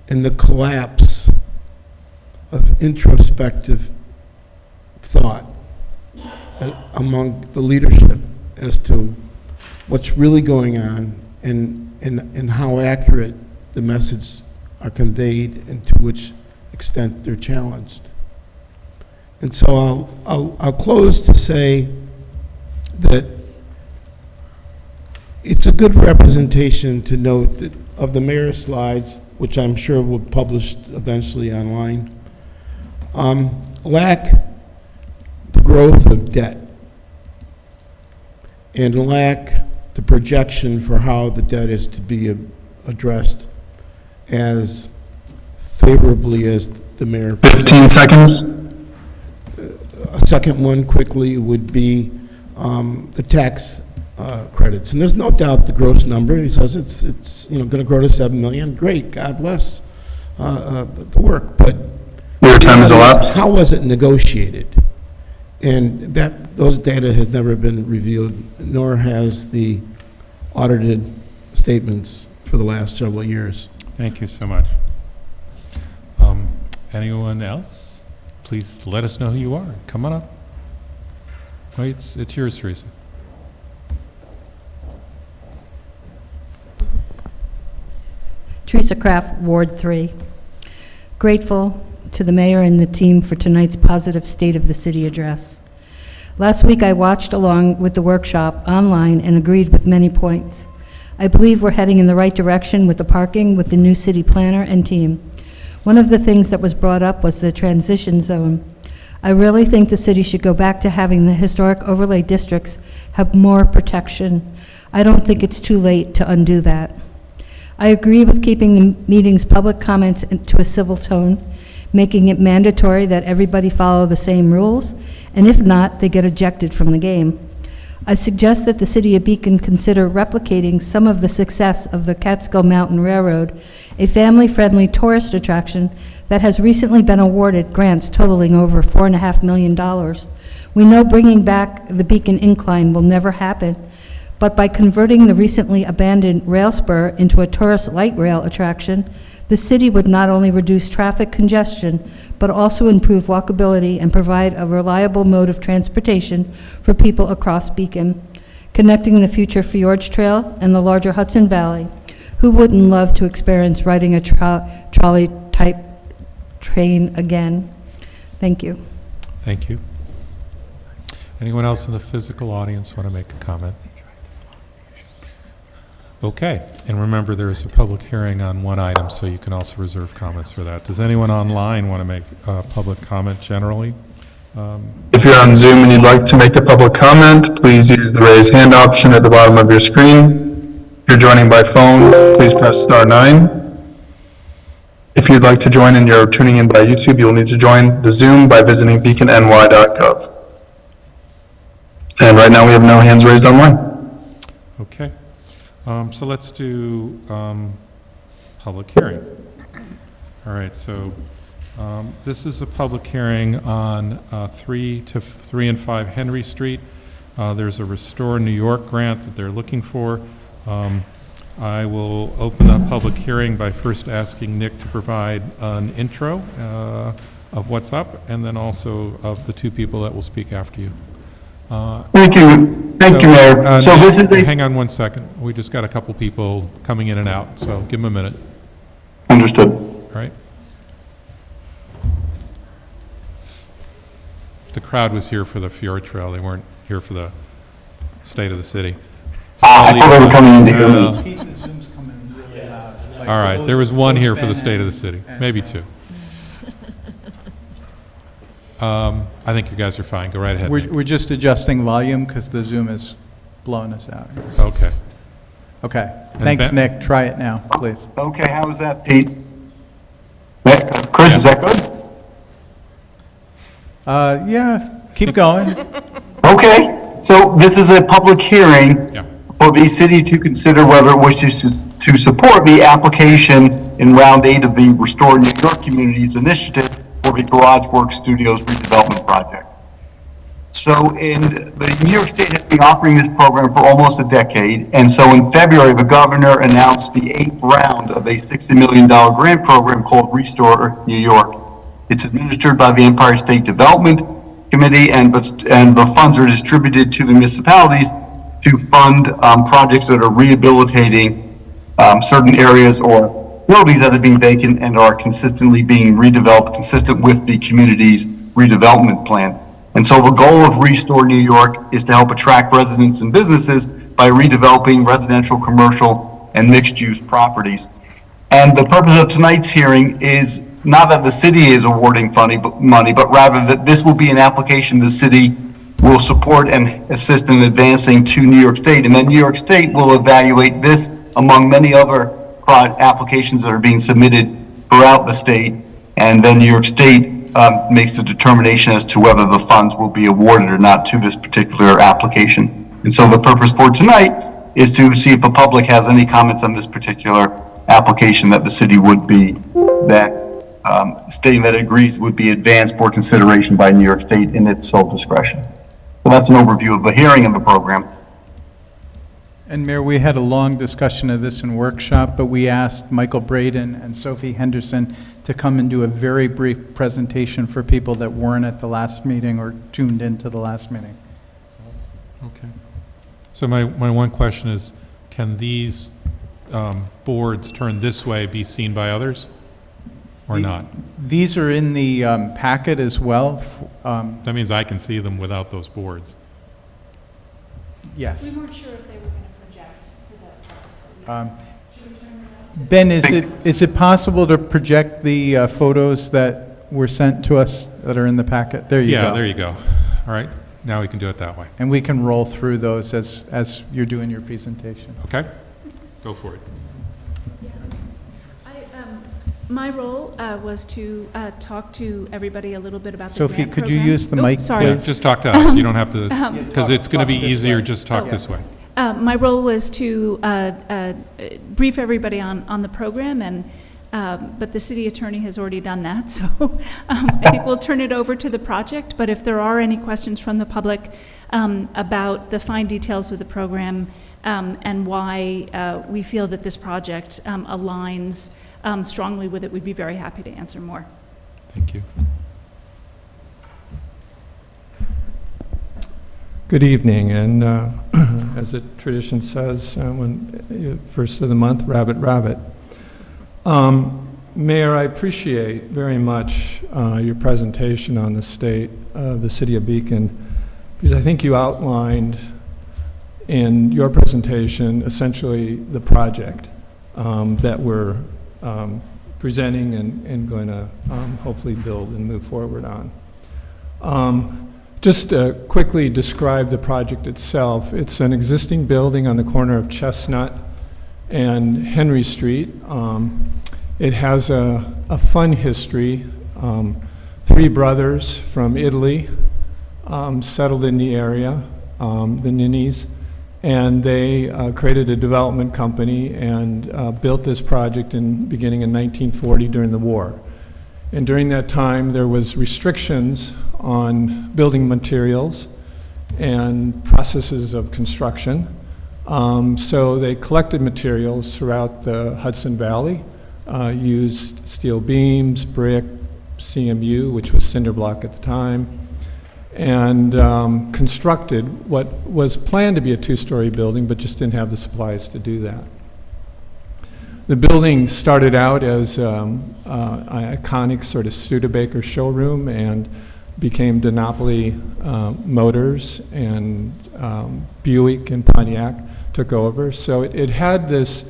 in the collapse of introspective thought among the leadership as to what's really going on and how accurate the messages are conveyed and to which extent they're challenged. And so I'll close to say that it's a good representation to note that of the mayor's slides, which I'm sure will be published eventually online, lack the growth of debt and lack the projection for how the debt is to be addressed as favorably as the mayor. 15 seconds. A second one quickly would be the tax credits. And there's no doubt the gross number, he says it's going to grow to 7 million. Great, God bless the work. But your time has elapsed. How was it negotiated? And those data has never been reviewed, nor has the audited statements for the last several years. Thank you so much. Anyone else? Please let us know who you are. Come on up. Wait, it's yours, Teresa. Teresa Kraft, Ward 3. Grateful to the mayor and the team for tonight's positive State of the City address. Last week I watched along with the workshop online and agreed with many points. I believe we're heading in the right direction with the parking with the new city planner and team. One of the things that was brought up was the transition zone. I really think the city should go back to having the historic overlay districts have more protection. I don't think it's too late to undo that. I agree with keeping the meeting's public comments to a civil tone, making it mandatory that everybody follow the same rules, and if not, they get ejected from the game. I suggest that the City of Beacon consider replicating some of the success of the Catskill Mountain Railroad, a family-friendly tourist attraction that has recently been awarded grants totaling over $4.5 million. We know bringing back the Beacon Incline will never happen, but by converting the recently abandoned rail spur into a tourist light rail attraction, the city would not only reduce traffic congestion, but also improve walkability and provide a reliable mode of transportation for people across Beacon, connecting the future Fjords Trail and the larger Hudson Valley. Who wouldn't love to experience riding a trolley-type train again? Thank you. Thank you. Anyone else in the physical audience want to make a comment? Okay, and remember there is a public hearing on one item, so you can also reserve comments for that. Does anyone online want to make a public comment generally? If you're on Zoom and you'd like to make a public comment, please use the raise hand option at the bottom of your screen. If you're joining by phone, please press *9. If you'd like to join and you're tuning in by YouTube, you'll need to join the Zoom by visiting beaconny.gov. And right now we have no hands raised online. Okay. So let's do public hearing. All right, so this is a public hearing on 3 and 5 Henry Street. There's a Restore New York grant that they're looking for. I will open a public hearing by first asking Nick to provide an intro of what's up, and then also of the two people that will speak after you. Thank you, Mayor. So Nick, this is hang on one second. We just got a couple people coming in and out, so give them a minute. Understood. All right. The crowd was here for the Fjord Trail. They weren't here for the state of the city. I thought they were coming in to hear me. All right, there was one here for the state of the city, maybe two. I think you guys are fine. Go right ahead. Nick. We're just adjusting volume because the Zoom is blowing us out. Okay. Okay. And Thanks, Ben? Nick. Try it now, please. Okay, how is that, Pete? Chris, is that good? Yeah, keep going. Okay, so this is a public hearing for the city to consider whether it wishes to support the application in round 8 of the Restore New York Communities Initiative for the Garage Works Studios redevelopment project. So the New York State has been offering this program for almost a decade, and so in February, the governor announced the 8th round of a $60 million grant program called Restore New York. It's administered by the Empire State Development Committee, and the funds are distributed to the municipalities to fund projects that are rehabilitating certain areas or buildings that have been vacant and are consistently being redeveloped, consistent with the community's redevelopment plan. And so the goal of Restore New York is to help attract residents and businesses by redeveloping residential, commercial, and mixed-use properties. And the purpose of tonight's hearing is not that the city is awarding money, but rather that this will be an application the city will support and assist in advancing to New York State. And then New York State will evaluate this among many other applications that are being submitted throughout the state. And then New York State makes the determination as to whether the funds will be awarded or not to this particular application. And so the purpose for tonight is to see if the public has any comments on this particular application that the city would be, stating that it agrees would be advanced for consideration by New York State in its sole discretion. So that's an overview of the hearing and the program. And Mayor, we had a long discussion of this in workshop, but we asked Michael Braden and Sophie Henderson to come and do a very brief presentation for people that weren't at the last meeting or tuned into the last meeting. Okay. So my one question is, can these boards turned this way be seen by others or not? These are in the packet as well. That means I can see them without those boards. Yes. We weren't sure if they were going to project for that. Ben, is it possible to project the photos that were sent to us that are in the packet? There you go. Yeah, there you go. All right, now we can do it that way. And we can roll through those as you're doing your presentation. Okay, go for it. My role was to talk to everybody a little bit about the Sophie, grant could you program. use the mic, Sorry. Yeah, just talk to us. You don't have to, because it's going to be easier, just talk this way. My role was to brief everybody on the program, and but the city attorney has already done that, so I think we'll turn it over to the project. But if there are any questions from the public about the fine details of the program and why we feel that this project aligns strongly with it, we'd be very happy to answer more. Thank you. Good evening, and as the tradition says, first of the month, rabbit, rabbit. Mayor, I appreciate very much your presentation on the state of the city of Beacon, because I think you outlined in your presentation essentially the project that we're presenting and going to hopefully build and move forward on. Just to quickly describe the project itself, it's an existing building on the corner of Chestnut and Henry Street. It has a fun history. 3 brothers from Italy settled in the area, the Ninnies, and they created a development company and built this project beginning in 1940 during the war. And during that time, there was restrictions on building materials and processes of construction. So they collected materials throughout the Hudson Valley, used steel beams, brick, CMU, which was cinder block at the time, and constructed what was planned to be a 2-story building, but just didn't have the supplies to do that. The building started out as an iconic sort of Studebaker showroom and became Denali Motors, and Buick and Pontiac took over. So it had this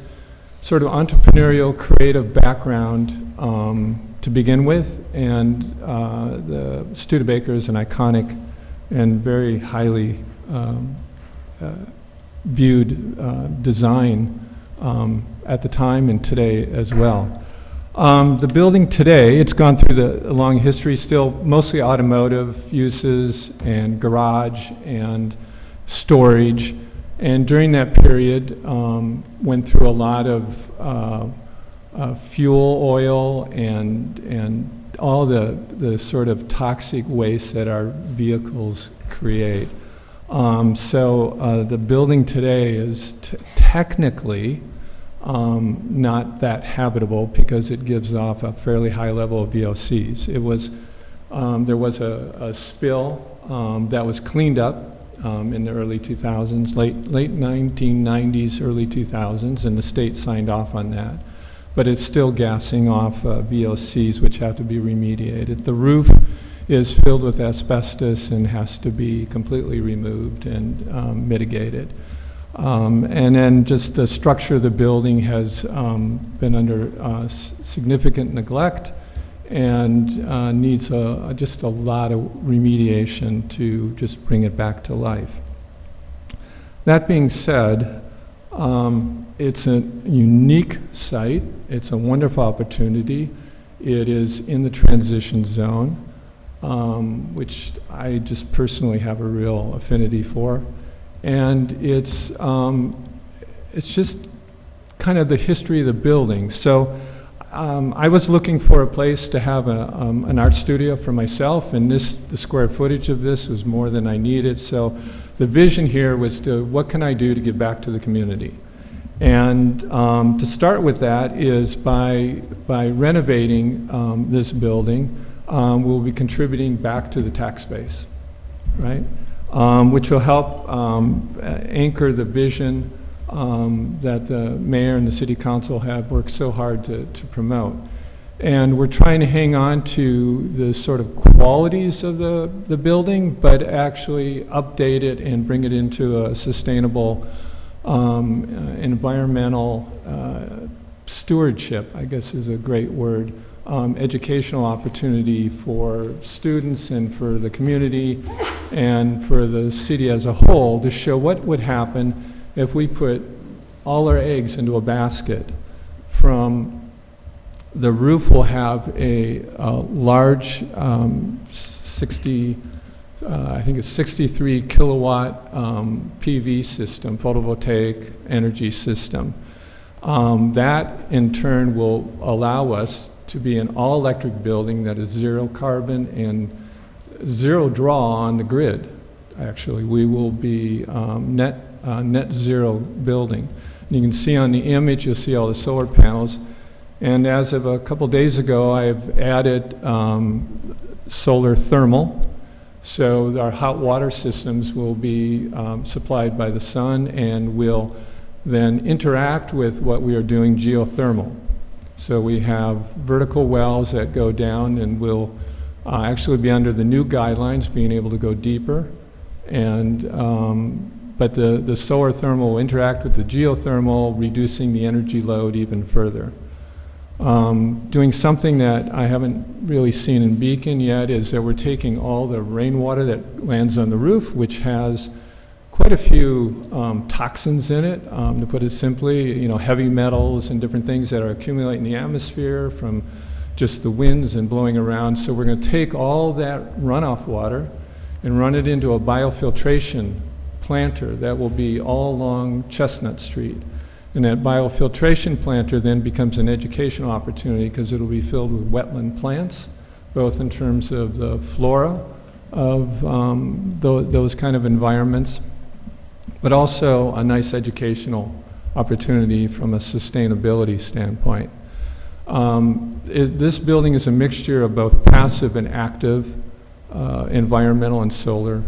sort of entrepreneurial, creative background to begin with, and the Studebaker is an iconic and very highly viewed design at the time and today as well. The building today, it's gone through a long history, still mostly automotive uses and garage and storage. And during that period, went through a lot of fuel oil and all the sort of toxic waste that our vehicles create. So the building today is technically not that habitable because it gives off a fairly high level of VOCs. It was, there was a spill that was cleaned up in the early 2000s, late 1990s, early 2000s, and the state signed off on that. But it's still gassing off VOCs, which have to be remediated. The roof is filled with asbestos and has to be completely removed and mitigated. And then just the structure of the building has been under significant neglect and needs just a lot of remediation to just bring it back to life. That being said, it's a unique site. It's a wonderful opportunity. It is in the transition zone, which I just personally have a real affinity for. And it's just kind of the history of the building. So I was looking for a place to have an art studio for myself, and the square footage of this was more than I needed. So the vision here was what can I do to give back to the community? And to start with that is by renovating this building, we'll be contributing back to the tax base, right? Which will help anchor the vision that the mayor and the city council have worked so hard to promote. And we're trying to hang on to the sort of qualities of the building, but actually update it and bring it into a sustainable environmental stewardship, I guess is a great word, educational opportunity for students and for the community and for the city as a whole to show what would happen if we put all our eggs into a basket. From the roof will have a large I think it's 63 kilowatt PV system, photovoltaic energy system. That in turn will allow us to be an all-electric building that is zero carbon and zero draw on the grid. Actually, we will be net zero building. And you can see on the image, you'll see all the solar panels. And as of a couple days ago, I've added solar thermal. So our hot water systems will be supplied by the sun and will then interact with what we are doing geothermal. So we have vertical wells that go down and will actually be under the new guidelines, being able to go deeper. And but the solar thermal will interact with the geothermal, reducing the energy load even further. Doing something that I haven't really seen in Beacon yet is that we're taking all the rainwater that lands on the roof, which has quite a few toxins in it, to put it simply, you know, heavy metals and different things that are accumulating in the atmosphere from just the winds and blowing around. So we're going to take all that runoff water and run it into a biofiltration planter that will be all along Chestnut Street. And that biofiltration planter then becomes an educational opportunity because it'll be filled with wetland plants, both in terms of the flora of those kind of environments, but also a nice educational opportunity from a sustainability standpoint. This building is a mixture of both passive and active environmental and solar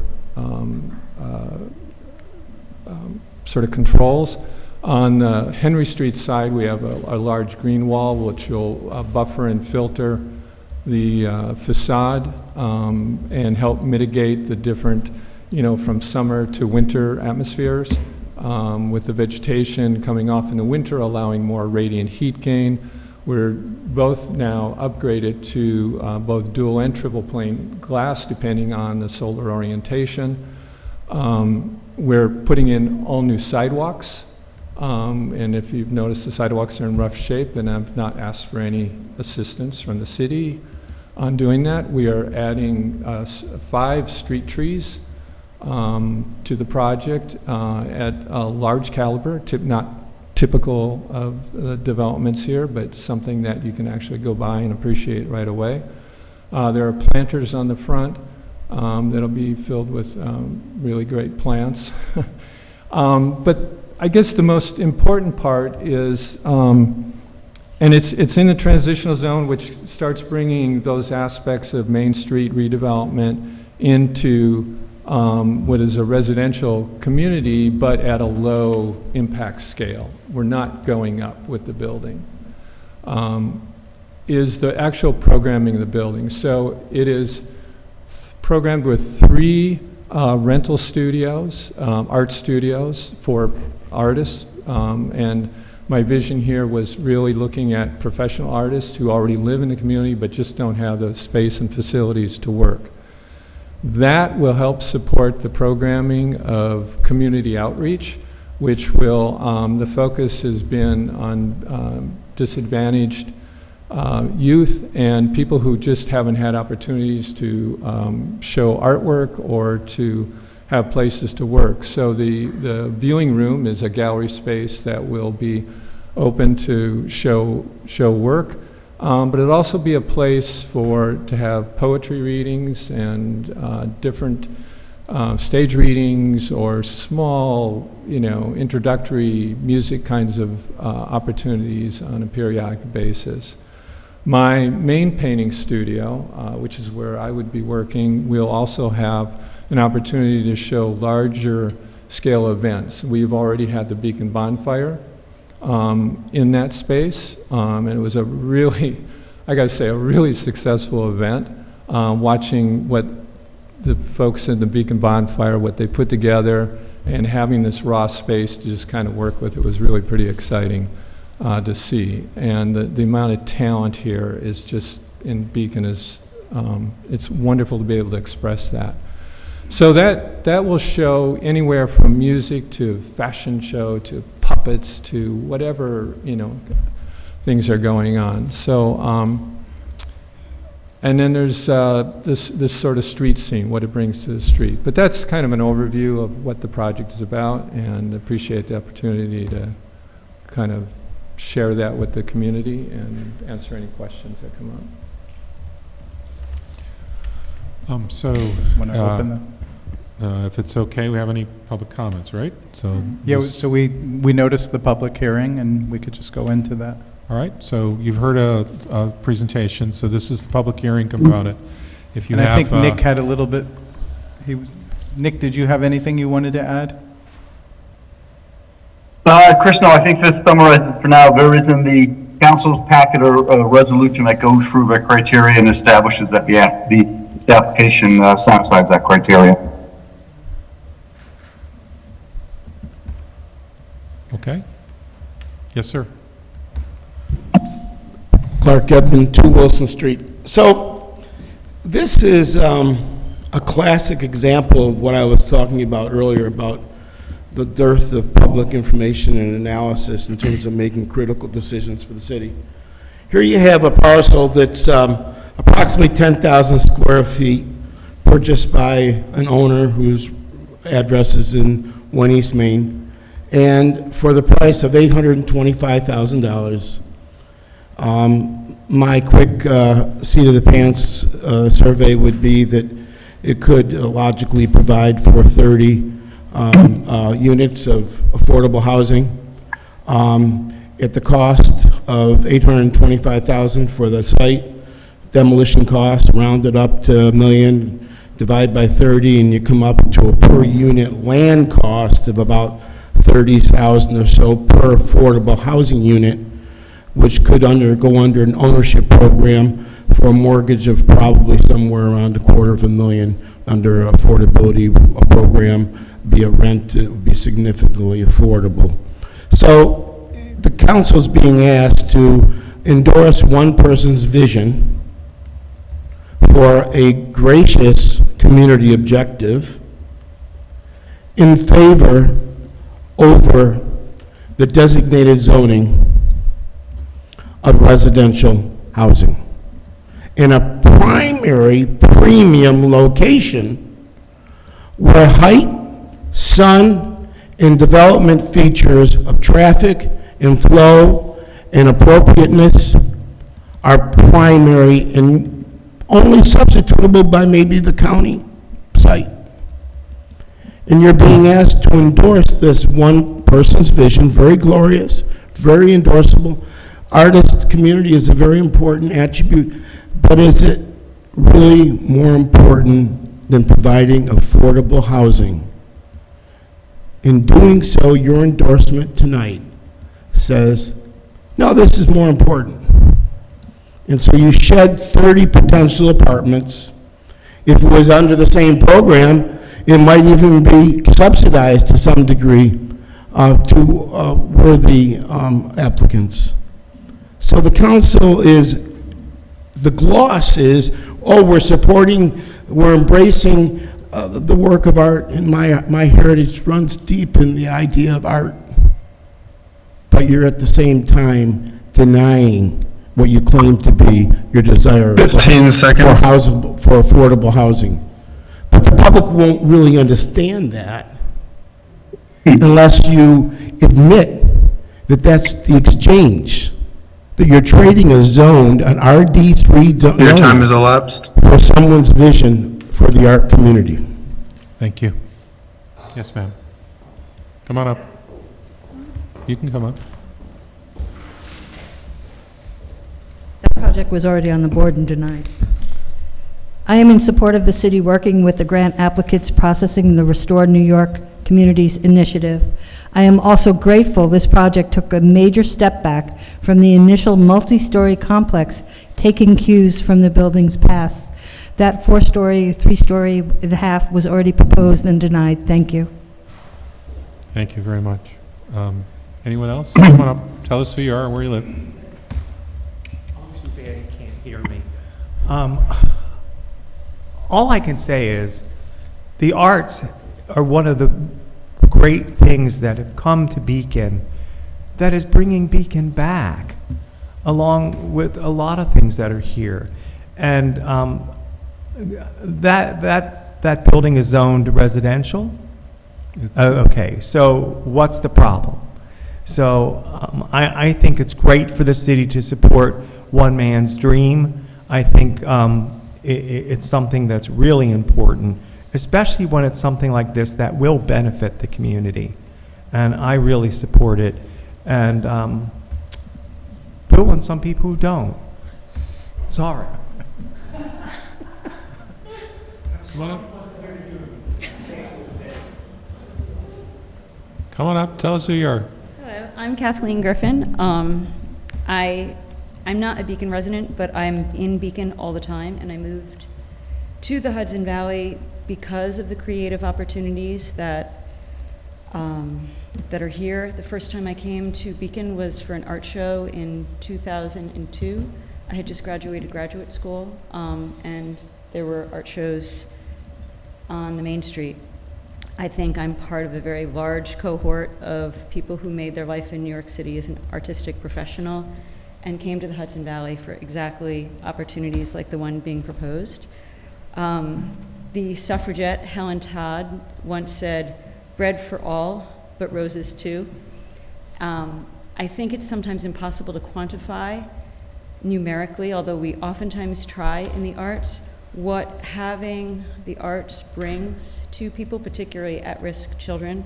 sort of controls. On the Henry Street side, we have a large green wall which will buffer and filter the facade and help mitigate the different, you know, from summer to winter atmospheres, with the vegetation coming off in the winter, allowing more radiant heat gain. We're both now upgraded to both dual and triple pane glass, depending on the solar orientation. We're putting in all new sidewalks. And if you've noticed the sidewalks are in rough shape, then I've not asked for any assistance from the city on doing that. We are adding 5 street trees to the project at a large caliber, not typical of developments here, but something that you can actually go by and appreciate right away. There are planters on the front. that'll be filled with really great plants. But I guess the most important part is, and it's in the transitional zone, which starts bringing those aspects of Main Street redevelopment into what is a residential community, but at a low impact scale. We're not going up with the building. Is the actual programming of the building. So it is programmed with 3 rental studios, art studios for artists, and my vision here was really looking at professional artists who already live in the community but just don't have the space and facilities to work. That will help support the programming of community outreach, which will, the focus has been on disadvantaged youth and people who just haven't had opportunities to show artwork or to have places to work. So the viewing room is a gallery space that will be open to show work, but it'll also be a place to have poetry readings and different stage readings or small, introductory music kinds of opportunities on a periodic basis. My main painting studio, which is where I would be working, will also have an opportunity to show larger scale events. We've already had the Beacon Bonfire in that space, and it was a really successful event. Watching what the folks in the Beacon Bonfire, what they put together, and having this raw space to just kind of work with, it was really pretty exciting to see. And the amount of talent here is just, in Beacon, is it's wonderful to be able to express that. So that will show anywhere from music to fashion show to puppets to whatever, things are going on. So, and then there's this sort of street scene, what it brings to the street. But that's kind of an overview of what the project is about, and appreciate the opportunity to kind of share that with the community and answer any questions that come up. When I open them. If it's okay, we have any public comments, right? So Yeah, so we noticed the public hearing, and we could just go into that. All right, so you've heard a presentation, so this is the public hearing component. If you And have, I think Nick had a little bit, Nick, did you have anything you wanted to add? Chris, no, I think this summarizes for now. There is in the council's packet a resolution that goes through the criteria and establishes that the application satisfies that criteria. Okay. Yes, sir. Clark Edmond, 2 Wilson Street. So this is a classic example of what I was talking about earlier about the dearth of public information and analysis in terms of making critical decisions for the city. Here you have a parcel that's approximately 10,000 square feet, purchased by an owner whose address is in 1 East Main, and for the price of $825,000. My quick seat of the pants survey would be that it could logically provide for 30 units of affordable housing at the cost of $825,000 for the site. Demolition costs rounded up to $1 million, divide by 30, and you come up to a per unit land cost of about $30,000 or so per affordable housing unit, which could go under an ownership program for a mortgage of probably somewhere around $250,000 under affordability program. Be a rent, it would be significantly affordable. So the council is being asked to endorse one person's vision for a gracious community objective in favor over the designated zoning of residential housing in a primary premium location where height, sun, and development features of traffic and flow and appropriateness are primary and only substitutable by maybe the county And you're being asked to endorse this one person's vision, very glorious, very endorsable. Artist community is a very important attribute, but is it really more important than providing affordable housing? In doing so, your endorsement tonight says, no, this is more important. And so you shed 30 potential apartments. If it was under the same program, it might even be subsidized to some degree to worthy applicants. So the council is, the gloss is, oh, we're embracing the work of art, and my heritage runs deep in the idea of art. But you're at the same time denying what you claim to be your desire 15 seconds. for affordable housing. But the public won't really understand that unless you admit that that's the exchange, that you're trading a zone, an RD3 zone. Your time has elapsed. For someone's vision for the art community. Thank you. Yes, ma'am. Come on up. You can come up. That project was already on the board and denied. I am in support of the city working with the grant applicants processing the Restore New York Communities Initiative. I am also grateful this project took a major step back from the initial multi-story complex, taking cues from the building's past. That 4-story, 3-story and a half was already proposed and denied. Thank you. Thank you very much. Anyone else? Come on up. Tell us who you are and where you live. Too bad you can't hear me. All I can say is the arts are one of the great things that have come to Beacon that is bringing Beacon back, along with a lot of things that are here. And that building is zoned residential? Okay, so what's the problem? So I think it's great for the city to support one man's dream. I think it's something that's really important, especially when it's something like this that will benefit the community. And I really support it. And boo on some people who don't. Sorry. Come on up. Come on up. Tell us who you are. Hello, I'm Kathleen Griffin. I'm not a Beacon resident, but I'm in Beacon all the time, and I moved to the Hudson Valley because of the creative opportunities that are here. The first time I came to Beacon was for an art show in 2002. I had just graduated graduate school, and there were art shows on the main street. I think I'm part of a very large cohort of people who made their life in New York City as an artistic professional and came to the Hudson Valley for exactly opportunities like the one being proposed. The suffragette Helen Todd once said, "Bread for all, but roses too." I think it's sometimes impossible to quantify numerically, although we oftentimes try in the arts, what having the arts brings to people, particularly at-risk children.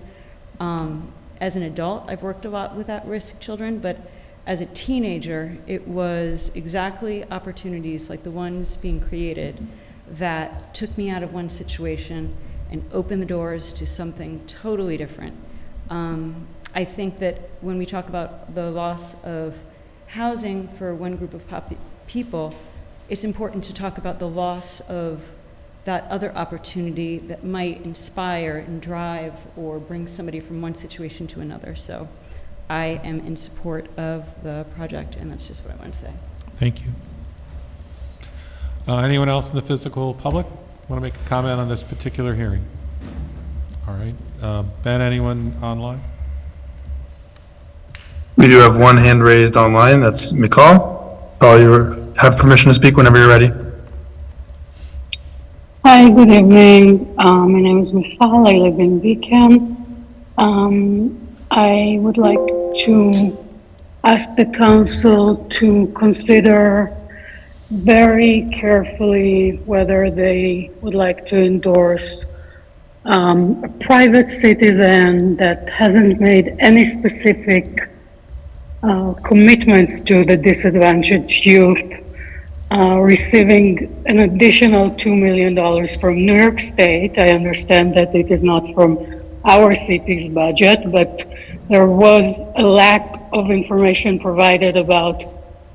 As an adult, I've worked a lot with at-risk children, but as a teenager, it was exactly opportunities like the ones being created that took me out of one situation and opened the doors to something totally different. I think that when we talk about the loss of housing for one group of people, it's important to talk about the loss of that other opportunity that might inspire and drive or bring somebody from one situation to another. So I am in support of the project, and that's just what I want to say. Thank you. Anyone else in the physical public want to make a comment on this particular hearing? All right. Ben, anyone online? We do have one hand raised online. That's McCall. You have permission to speak whenever you're ready. Hi, good evening. My name is Michal. I live in Beacon. I would like to ask the council to consider very carefully whether they would like to endorse a private citizen that hasn't made any specific commitments to the disadvantaged youth receiving an additional $2 million from New York State. I understand that it is not from our city's budget, but there was a lack of information provided about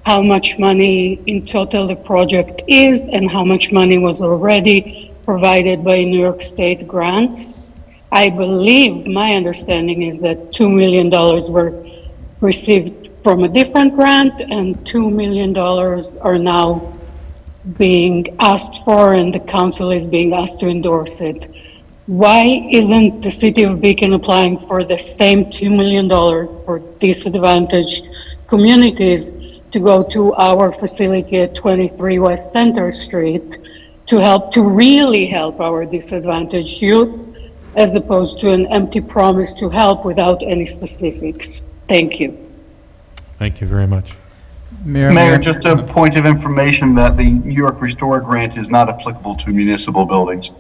how much money in total the project is and how much money was already provided by New York State grants. I believe, my understanding is that $2 million were received from a different grant and $2 million are now being asked for and the council is being asked to endorse it. Why isn't the city of Beacon applying for the same $2 million for disadvantaged communities to go to our facility at 23 West Center Street to really help our disadvantaged youth, as opposed to an empty promise to help without any specifics? Thank you. Thank you very much. Mayor, just a point of information that the New York Restore grant is not applicable to municipal buildings.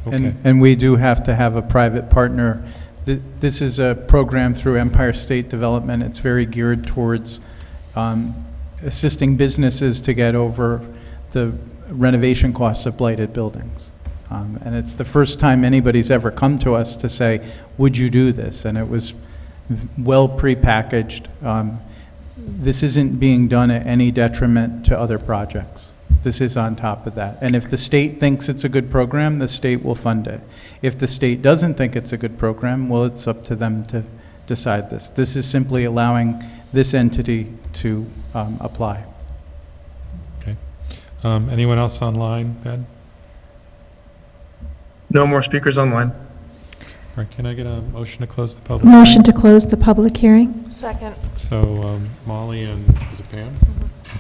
And we do have to have a private partner. This is a program through Empire State Development. It's very geared towards assisting businesses to get over the renovation costs of blighted buildings. And it's the first time anybody's ever come to us to say, would you do this? And it was well prepackaged. This isn't being done at any detriment to other projects. This is on top of that. And if the state thinks it's a good program, the state will fund it. If the state doesn't think it's a good program, well, it's up to them to decide this. This is simply allowing this entity to apply. Okay. Anyone else online, Ben? No more speakers online. All right, can I get a motion to close the public? Motion to close the public hearing? Second. So Molly and, is it Pam?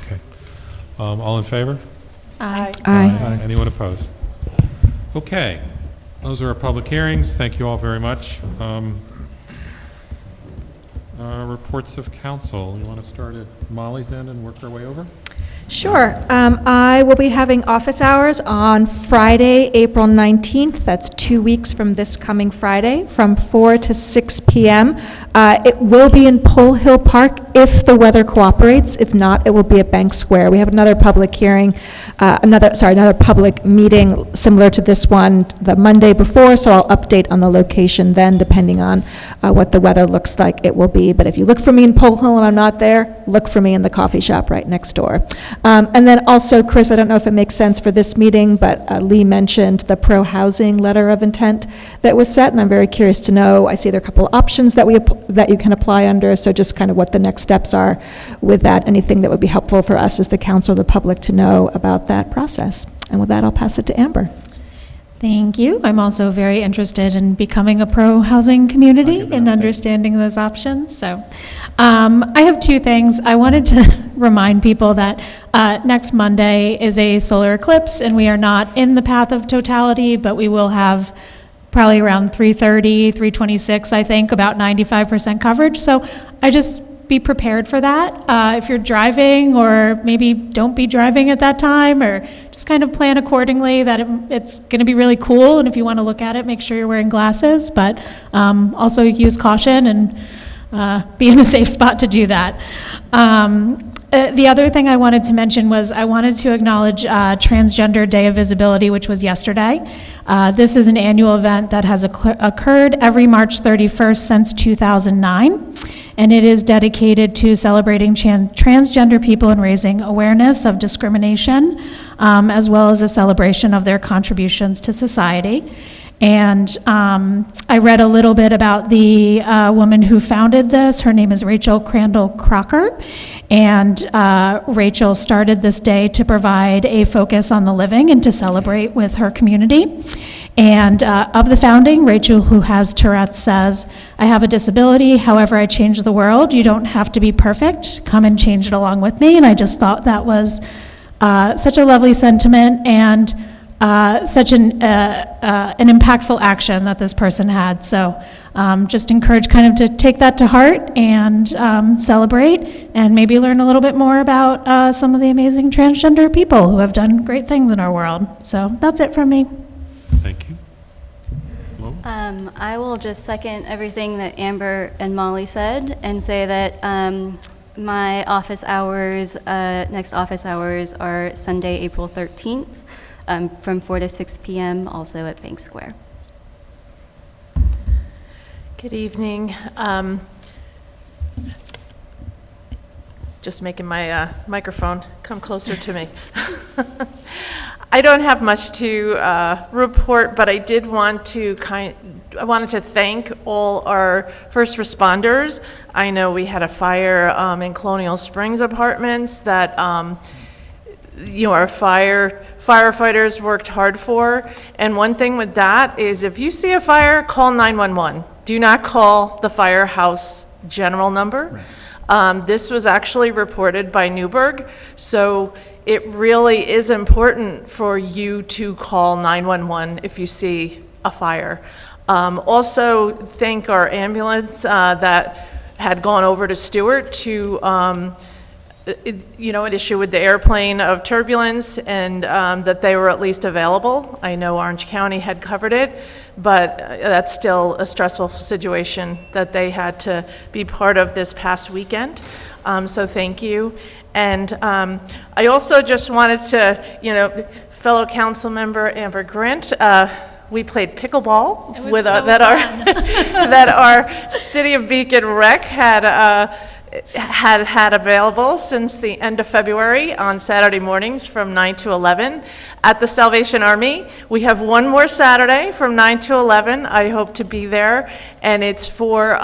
Okay. All in favor? Aye. Aye. Anyone opposed? Okay, those are our public hearings. Thank you all very much. Reports of council. You want to start at Molly's end and work our way over? Sure. I will be having office hours on Friday, April 19th. That's 2 weeks from this coming Friday, from 4 to 6 p.m. It will be in Pole Hill Park if the weather cooperates. If not, it will be at Bank Square. We have another public hearing, another public meeting similar to this one the Monday before, so I'll update on the location then, depending on what the weather looks like it will be. But if you look for me in Pole Hill and I'm not there, look for me in the coffee shop right next door. And then also, Chris, I don't know if it makes sense for this meeting, but Lee mentioned the pro-housing letter of intent that was set, and I'm very curious to know, I see there are a couple of options that that you can apply under, so just kind of what the next steps are with that, anything that would be helpful for us as the council, the public, to know about that process. And with that, I'll pass it to Amber. Thank you. I'm also very interested in becoming a pro-housing community and understanding those options. So I have two things. I wanted to remind people that next Monday is a solar eclipse, and we are not in the path of totality, but we will have probably around 3:30, 3:26, I think, about 95% coverage. So I just be prepared for that. If you're driving, or maybe don't be driving at that time, or just kind of plan accordingly, that it's going to be really cool. And if you want to look at it, make sure you're wearing glasses, but also use caution and be in a safe spot to do that. The other thing I wanted to mention was I wanted to acknowledge Transgender Day of Visibility, which was yesterday. This is an annual event that has occurred every March 31st since 2009. And it is dedicated to celebrating transgender people and raising awareness of discrimination, as well as a celebration of their contributions to society. And I read a little bit about the woman who founded this. Her name is Rachel Crandall Crocker. And Rachel started this day to provide a focus on the living and to celebrate with her community. And of the founding, Rachel, who has Tourette's, says, "I have a disability, however I change the world. You don't have to be perfect. Come and change it along with me." And I just thought that was such a lovely sentiment, and such an impactful action that this person had. So just encourage kind of to take that to heart and celebrate, and maybe learn a little bit more about some of the amazing transgender people who have done great things in our world. So that's it from me. Thank you. I will just second everything that Amber and Molly said and say that my office hours, next office hours are Sunday, April 13th, from 4 to 6 p.m., also at Bank Square. Good evening. Just making my microphone come closer to me. I don't have much to report, but I did want to I wanted to thank all our first responders. I know we had a fire in Colonial Springs Apartments that our firefighters worked hard for. And one thing with that is if you see a fire, call 911. Do not call the firehouse general number. Right. This was actually reported by Newburgh, so it really is important for you to call 911 if you see a fire. Also, thank our ambulance that had gone over to Stewart to, an issue with the airplane of turbulence, and that they were at least available. I know Orange County had covered it, but that's still a stressful situation that they had to be part of this past weekend. So thank you. And I also just wanted to, fellow council member Amber Grant, we played pickleball with that our City of Beacon Rec had available since the end of February on Saturday mornings from 9 to 11 at the Salvation Army. We have one more Saturday from 9 to 11. I hope to be there, and it's for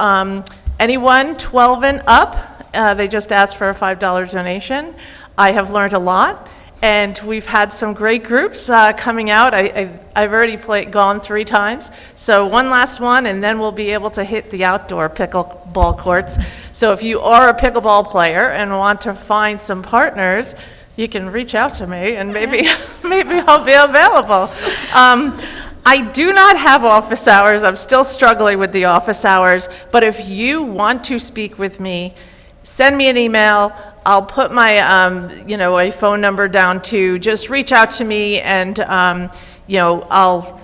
anyone 12 and up. They just asked for a $5 donation. I have learned a lot, and we've had some great groups coming out. I've already gone 3 times, so one last one, and then we'll be able to hit the outdoor pickleball courts. So if you are a pickleball player and want to find some partners, you can reach out to me, and maybe I'll be available. I do not have office hours. I'm still struggling with the office hours, but if you want to speak with me, send me an email. I'll put my, a phone number down too. Just reach out to me, and I'll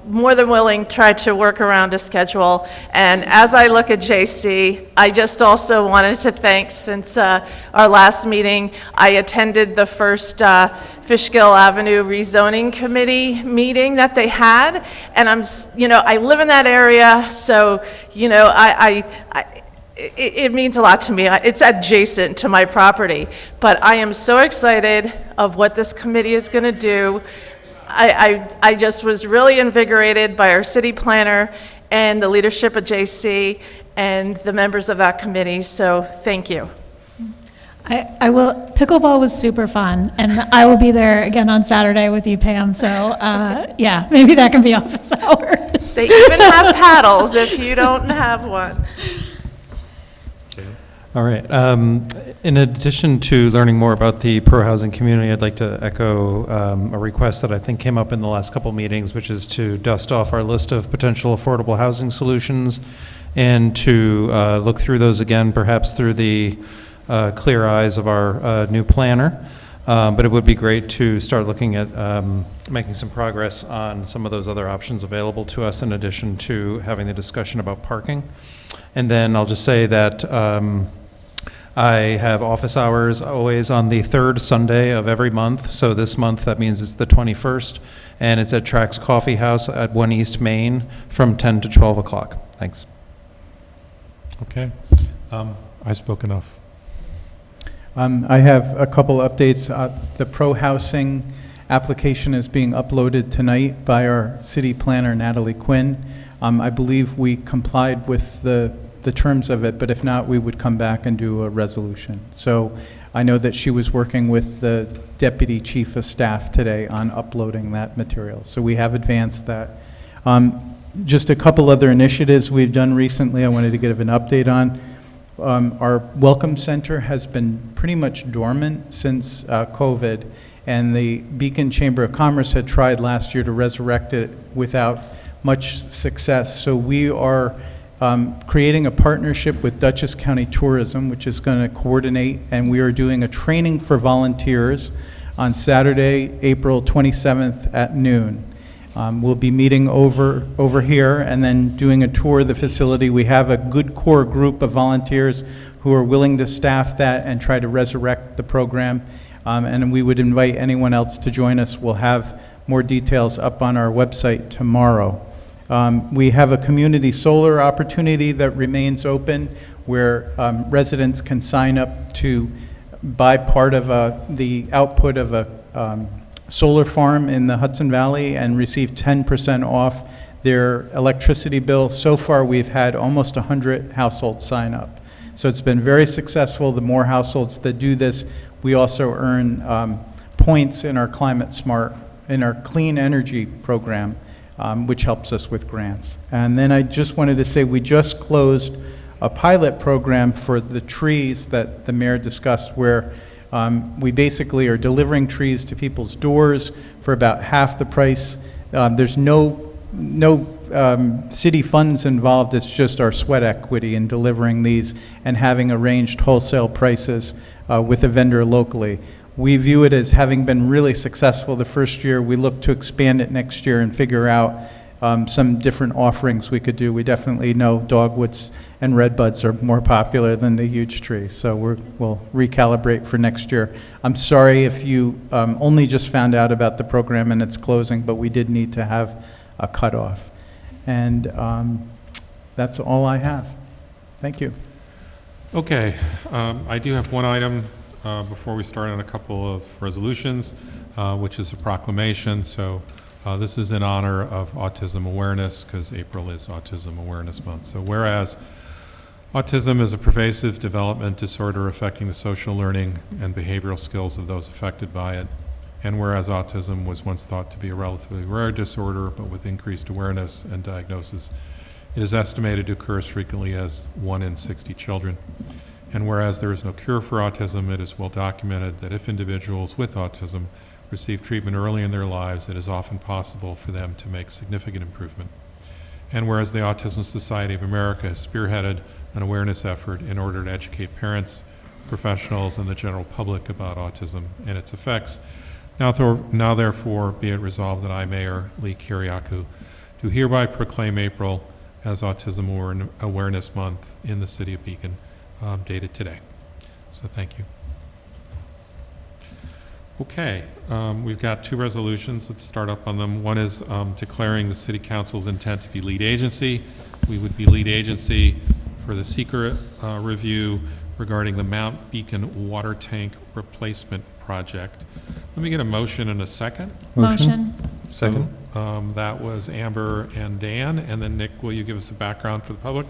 more than willing try to work around a schedule. And as I look at JC, I just also wanted to thank, since our last meeting, I attended the first Fishkill Avenue rezoning committee meeting that they had, and I live in that area, so it means a lot to me. It's adjacent to my property, but I am so excited of what this committee is going to do. I just was really invigorated by our city planner and the leadership of JC and the members of that committee, so thank you. I will. Pickleball was super fun, and I will be there again on Saturday with you, Pam. So, yeah, maybe that can be office hours. They even have paddles if you don't have one. All right. In addition to learning more about the pro-housing community, I'd like to echo a request that I think came up in the last couple meetings, which is to dust off our list of potential affordable housing solutions and to look through those again, perhaps through the clear eyes of our new planner. But it would be great to start looking at making some progress on some of those other options available to us, in addition to having the discussion about parking. And then I'll just say that I have office hours always on the 3rd Sunday of every month. So this month, that means it's the 21st, and it's at Trax Coffee House at 1 East Main from 10 to 12 o'clock. Thanks. Okay. I spoke enough. I have a couple updates. The pro-housing application is being uploaded tonight by our city planner, Natalie Quinn. I believe we complied with the terms of it, but if not, we would come back and do a resolution. So I know that she was working with the deputy chief of staff today on uploading that material. So we have advanced that. Just a couple other initiatives we've done recently I wanted to give an update on. Our Welcome Center has been pretty much dormant since COVID, and the Beacon Chamber of Commerce had tried last year to resurrect it without much success. So we are creating a partnership with Dutchess County Tourism, which is going to coordinate, and we are doing a training for volunteers on Saturday, April 27th at noon. We'll be meeting over here and then doing a tour of the facility. We have a good core group of volunteers who are willing to staff that and try to resurrect the program. And we would invite anyone else to join us. We'll have more details up on our website tomorrow. We have a community solar opportunity that remains open where residents can sign up to buy part of the output of a solar farm in the Hudson Valley and receive 10% off their electricity bill. So far, we've had almost 100 households sign up. So it's been very successful. The more households that do this, we also earn points in our Climate Smart, in our clean energy program, which helps us with grants. And then I just wanted to say we just closed a pilot program for the trees that the mayor discussed, where we basically are delivering trees to people's doors for about half the price. There's no city funds involved. It's just our sweat equity in delivering these and having arranged wholesale prices with a vendor locally. We view it as having been really successful the first year. We look to expand it next year and figure out some different offerings we could do. We definitely know dogwoods and redbuds are more popular than the huge trees, so we'll recalibrate for next year. I'm sorry if you only just found out about the program and it's closing, but we did need to have a cutoff. And that's all I have. Thank you. Okay, I do have one item before we start on a couple of resolutions, which is a proclamation. So this is in honor of autism awareness, because April is Autism Awareness Month. So whereas autism is a pervasive development disorder affecting the social learning and behavioral skills of those affected by it, and whereas autism was once thought to be a relatively rare disorder, but with increased awareness and diagnosis, it is estimated to occur as frequently as 1 in 60 children. And whereas there is no cure for autism, it is well documented that if individuals with autism receive treatment early in their lives, it is often possible for them to make significant improvement. And whereas the Autism Society of America has spearheaded an awareness effort in order to educate parents, professionals, and the general public about autism and its effects, now therefore be it resolved that I, Mayor Lee Kyriakou, do hereby proclaim April as Autism Awareness Month in the City of Beacon, dated today. So thank you. Okay, we've got two resolutions. Let's start up on them. One is declaring the City Council's intent to be lead agency. We would be lead agency for the secret review regarding the Mount Beacon water tank replacement project. Let me get a motion and a second. Motion. Second. So, that was Amber and Dan, and then Nick, will you give us a background for the public?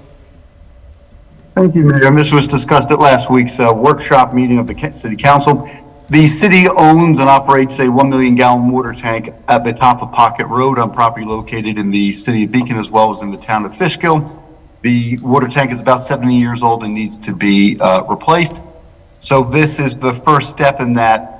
Thank you, Mayor. And this was discussed at last week's workshop meeting of the City Council. The city owns and operates a 1 million gallon water tank at the top of Pocket Road on property located in the city of Beacon as well as in the town of Fishkill. The water tank is about 70 years old and needs to be replaced. So this is the first step in that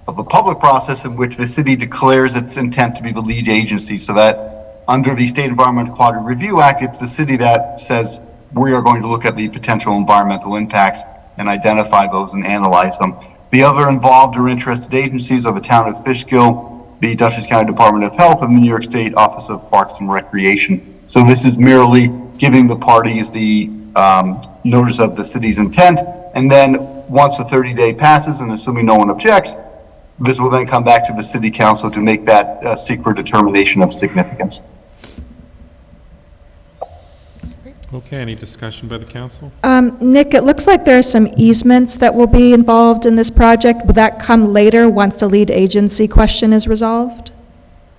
of a public process in which the city declares its intent to be the lead agency, so that under the State Environmental Quality Review Act, it's the city that says we are going to look at the potential environmental impacts and identify those and analyze them. The other involved or interested agencies are the town of Fishkill, the Dutchess County Department of Health, and the New York State Office of Parks and Recreation. So this is merely giving the parties the notice of the city's intent, and then once the 30-day passes, and assuming no one objects, this will then come back to the city council to make that secret determination of significance. Okay, any discussion by the council? Nick, it looks like there are some easements that will be involved in this project. Will that come later once the lead agency question is resolved?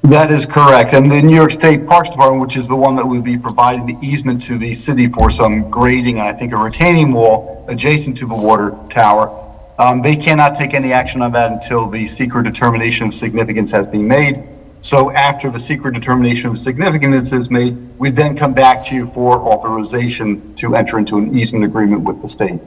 That is correct. And the New York State Parks Department, which is the one that would be providing the easement to the city for some grading and I think a retaining wall adjacent to the water tower, they cannot take any action on that until the secret determination of significance has been made. So after the secret determination of significance is made, we then come back to you for authorization to enter into an easement agreement with the state.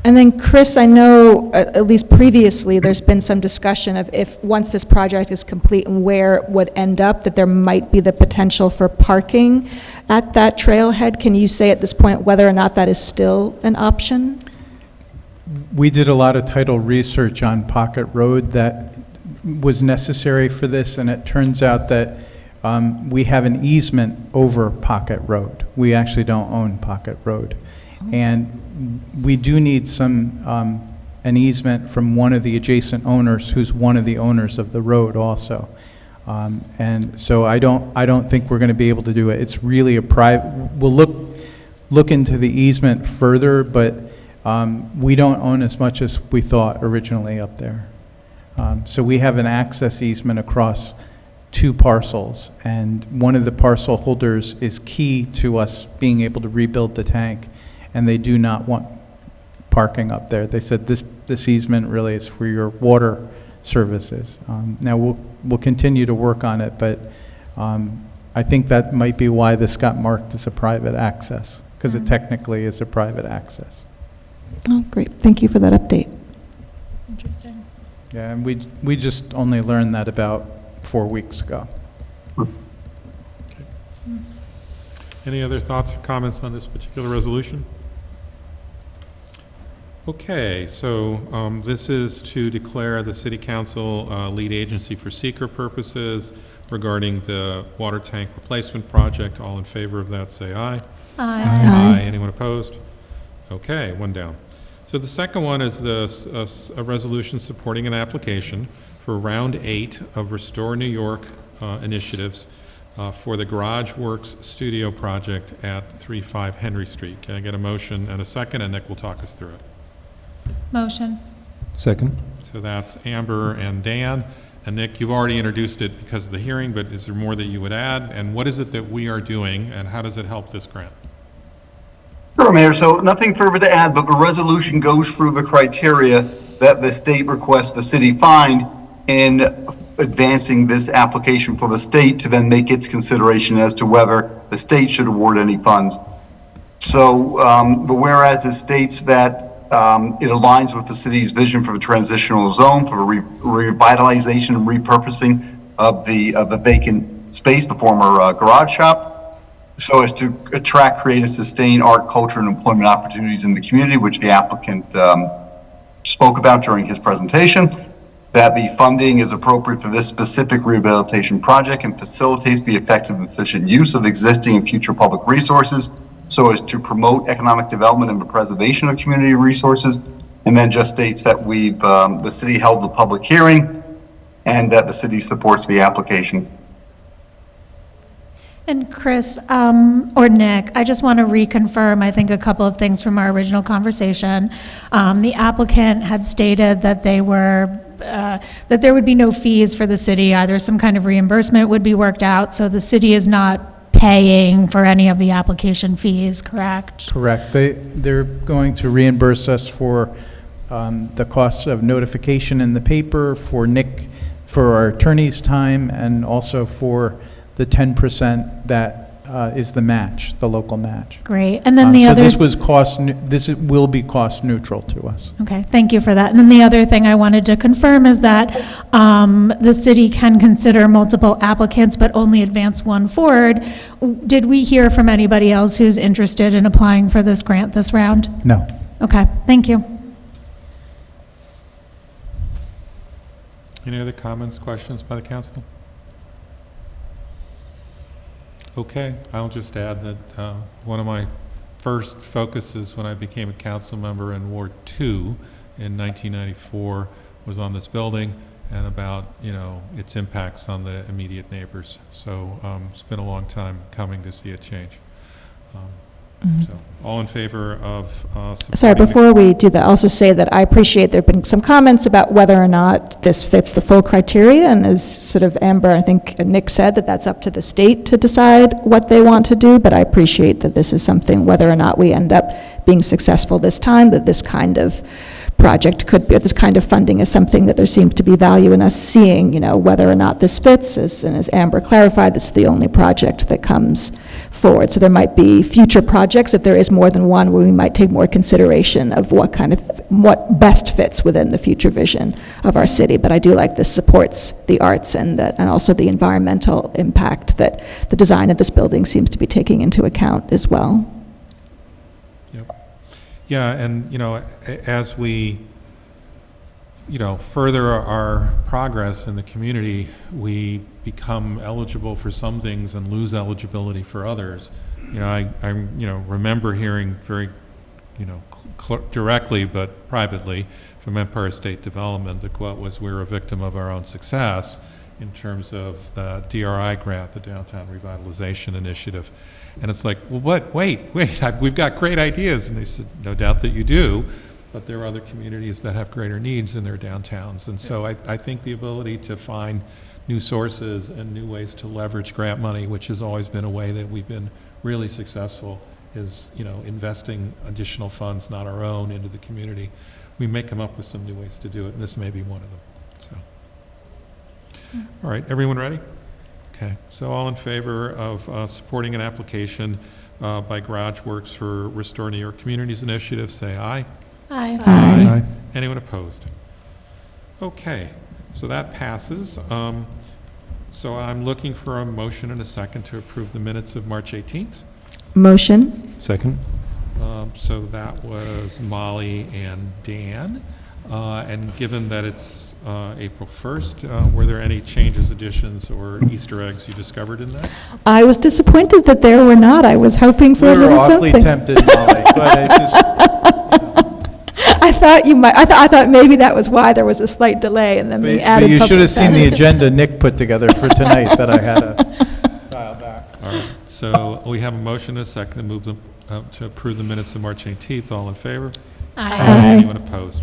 And then, Chris, I know, at least previously, there's been some discussion of if, once this project is complete and where it would end up, that there might be the potential for parking at that trailhead. Can you say at this point whether or not that is still an option? We did a lot of tidal research on Pocket Road that was necessary for this, and it turns out that we have an easement over Pocket Road. We actually don't own Pocket Road. And we do need an easement from one of the adjacent owners, who's one of the owners of the road also. And so I don't think we're going to be able to do it. It's really a private, we'll look into the easement further, but we don't own as much as we thought originally up there. So we have an access easement across 2 parcels, and one of the parcel holders is key to us being able to rebuild the tank, and they do not want parking up there. They said this easement really is for your water services. Now we'll continue to work on it, but I think that might be why this got marked as a private access, because it technically is a private access. Oh, great. Thank you for that update. Interesting. Yeah, and we just only learned that about 4 weeks ago. Any other thoughts or comments on this particular resolution? Okay, so this is to declare the City Council lead agency for seeker purposes regarding the water tank replacement project. All in favor of that, say aye. Aye. Aye. Anyone opposed? Okay, 1 down. So the second one is a resolution supporting an application for Round 8 of Restore New York initiatives for the Garage Works Studio project at 35 Henry Street. Can I get a motion and a second, and Nick will talk us through it. Motion. Second. So that's Amber and Dan. And Nick, you've already introduced it because of the hearing, but is there more that you would add? And what is it that we are doing, and how does it help this grant? Sure, Mayor. So nothing further to add, but the resolution goes through the criteria that the state requests the city find in advancing this application for the state to then make its consideration as to whether the state should award any funds. So the whereas it states that it aligns with the city's vision for the transitional zone for the revitalization and repurposing of the vacant space, the former garage shop, so as to attract, create, and sustain art, culture, and employment opportunities in the community, which the applicant spoke about during his presentation. That the funding is appropriate for this specific rehabilitation project and facilitates the effective and efficient use of existing and future public resources, so as to promote economic development and the preservation of community resources. And then just states that the city held the public hearing and that the city supports the application. And Chris, or Nick, I just want to reconfirm, I think, a couple of things from our original conversation. The applicant had stated that that there would be no fees for the city, either some kind of reimbursement would be worked out, so the city is not paying for any of the application fees, correct? Correct. They're going to reimburse us for the cost of notification in the paper, for our attorney's time, and also for the 10% that is the match, the local match. Great. And then the other... So this will be cost neutral to us. Okay, thank you for that. And then the other thing I wanted to confirm is that the city can consider multiple applicants, but only advance one forward. Did we hear from anybody else who's interested in applying for this grant this round? No. Okay, thank you. Any other comments, questions by the council? Okay, I'll just add that one of my first focuses when I became a council member in Ward 2 in 1994 was on this building and about, its impacts on the immediate neighbors. So it's been a long time coming to see it change. So all in favor of Sorry, before we do that, I'll also say that I appreciate there have been some comments about whether or not this fits the full criteria, and as sort of Amber, I think Nick said, that that's up to the state to decide what they want to do, but I appreciate that this is something, whether or not we end up being successful this time, that this kind of project could be, this kind of funding is something that there seems to be value in us seeing, whether or not this fits, and as Amber clarified, this is the only project that comes forward. So there might be future projects, if there is more than one, where we might take more consideration of what best fits within the future vision of our city. But I do like this supports the arts and also the environmental impact that the design of this building seems to be taking into account as well. Yeah, and as we further our progress in the community, we become eligible for some things and lose eligibility for others. I remember hearing very, directly but privately from Empire State Development, the quote was, "We're a victim of our own success," in terms of the DRI grant, the Downtown Revitalization Initiative. And it's like, well, wait, we've got great ideas. And they said, no doubt that you do, but there are other communities that have greater needs in their downtowns. And so I think the ability to find new sources and new ways to leverage grant money, which has always been a way that we've been really successful, is investing additional funds, not our own, into the community. We may come up with some new ways to do it, and this may be one of them. So, all right, everyone ready? Okay, so all in favor of supporting an application by Garage Works for Restore New York Communities Initiative, say aye. Aye. Aye. Anyone opposed? Okay, so that passes. So I'm looking for a motion and a second to approve the minutes of March 18th. Motion. Second. So that was Molly and Dan. And given that it's April 1st, were there any changes, additions, or Easter eggs you discovered in that? I was disappointed that there were not. I was hoping for a We were little awfully something. tempted, Molly, but it just, I thought you might. I thought maybe that was why there was a slight delay, and then we added. but you should public have seen the comment. agenda Nick put together for tonight that I had to dial back. All right, so we have a motion and a second to move them, to approve the minutes of March 18th. All in favor? Aye. Anyone opposed?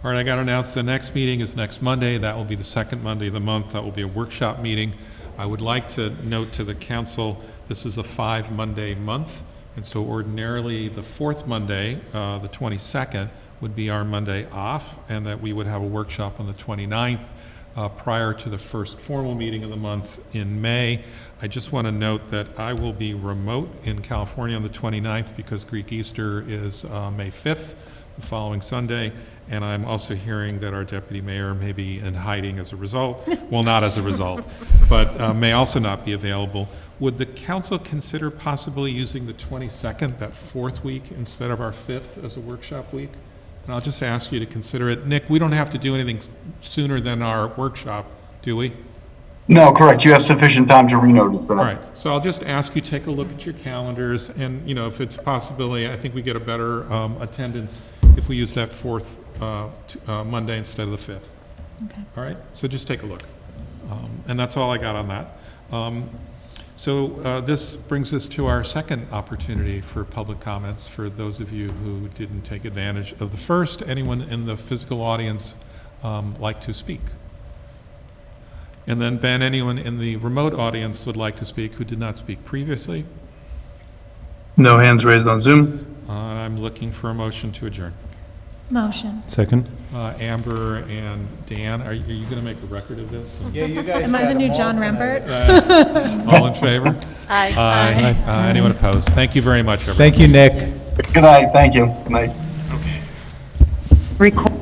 All right, I got to announce the next meeting is next Monday. That will be the second Monday of the month. That will be a workshop meeting. I would like to note to the council, this is a 5-Monday month, and so ordinarily the fourth Monday, the 22nd, would be our Monday off, and that we would have a workshop on the 29th prior to the first formal meeting of the month in May. I just want to note that I will be remote in California on the 29th because Greek Easter is May 5th, the following Sunday, and I'm also hearing that our deputy mayor may be in hiding as a result. Well, not as a result, but may also not be available. Would the council consider possibly using the 22nd, that fourth week, instead of our 5th as a workshop week? And I'll just ask you to consider it. Nick, we don't have to do anything sooner than our workshop, do we? No, correct. You have sufficient time to renotice for that. All right, so I'll just ask you, take a look at your calendars, and, if it's a possibility, I think we get a better attendance if we use that fourth Monday instead of the 5th. Okay. All right, so just take a look. And that's all I got on that. So this brings us to our second opportunity for public comments. For those of you who didn't take advantage of the first, anyone in the physical audience like to speak? And then, Ben, anyone in the remote audience would like to speak who did not speak previously? No hands raised on Zoom. I'm looking for a motion to adjourn. Motion. Second. Amber and Dan, are you going to make a record of this? Yeah, you guys Am I got the them new all John tonight. Rembert? All in favor? Aye. Aye. Anyone opposed? Thank you very much, everyone. Thank you, Nick. Good night. Thank you. Good night. Okay. Record.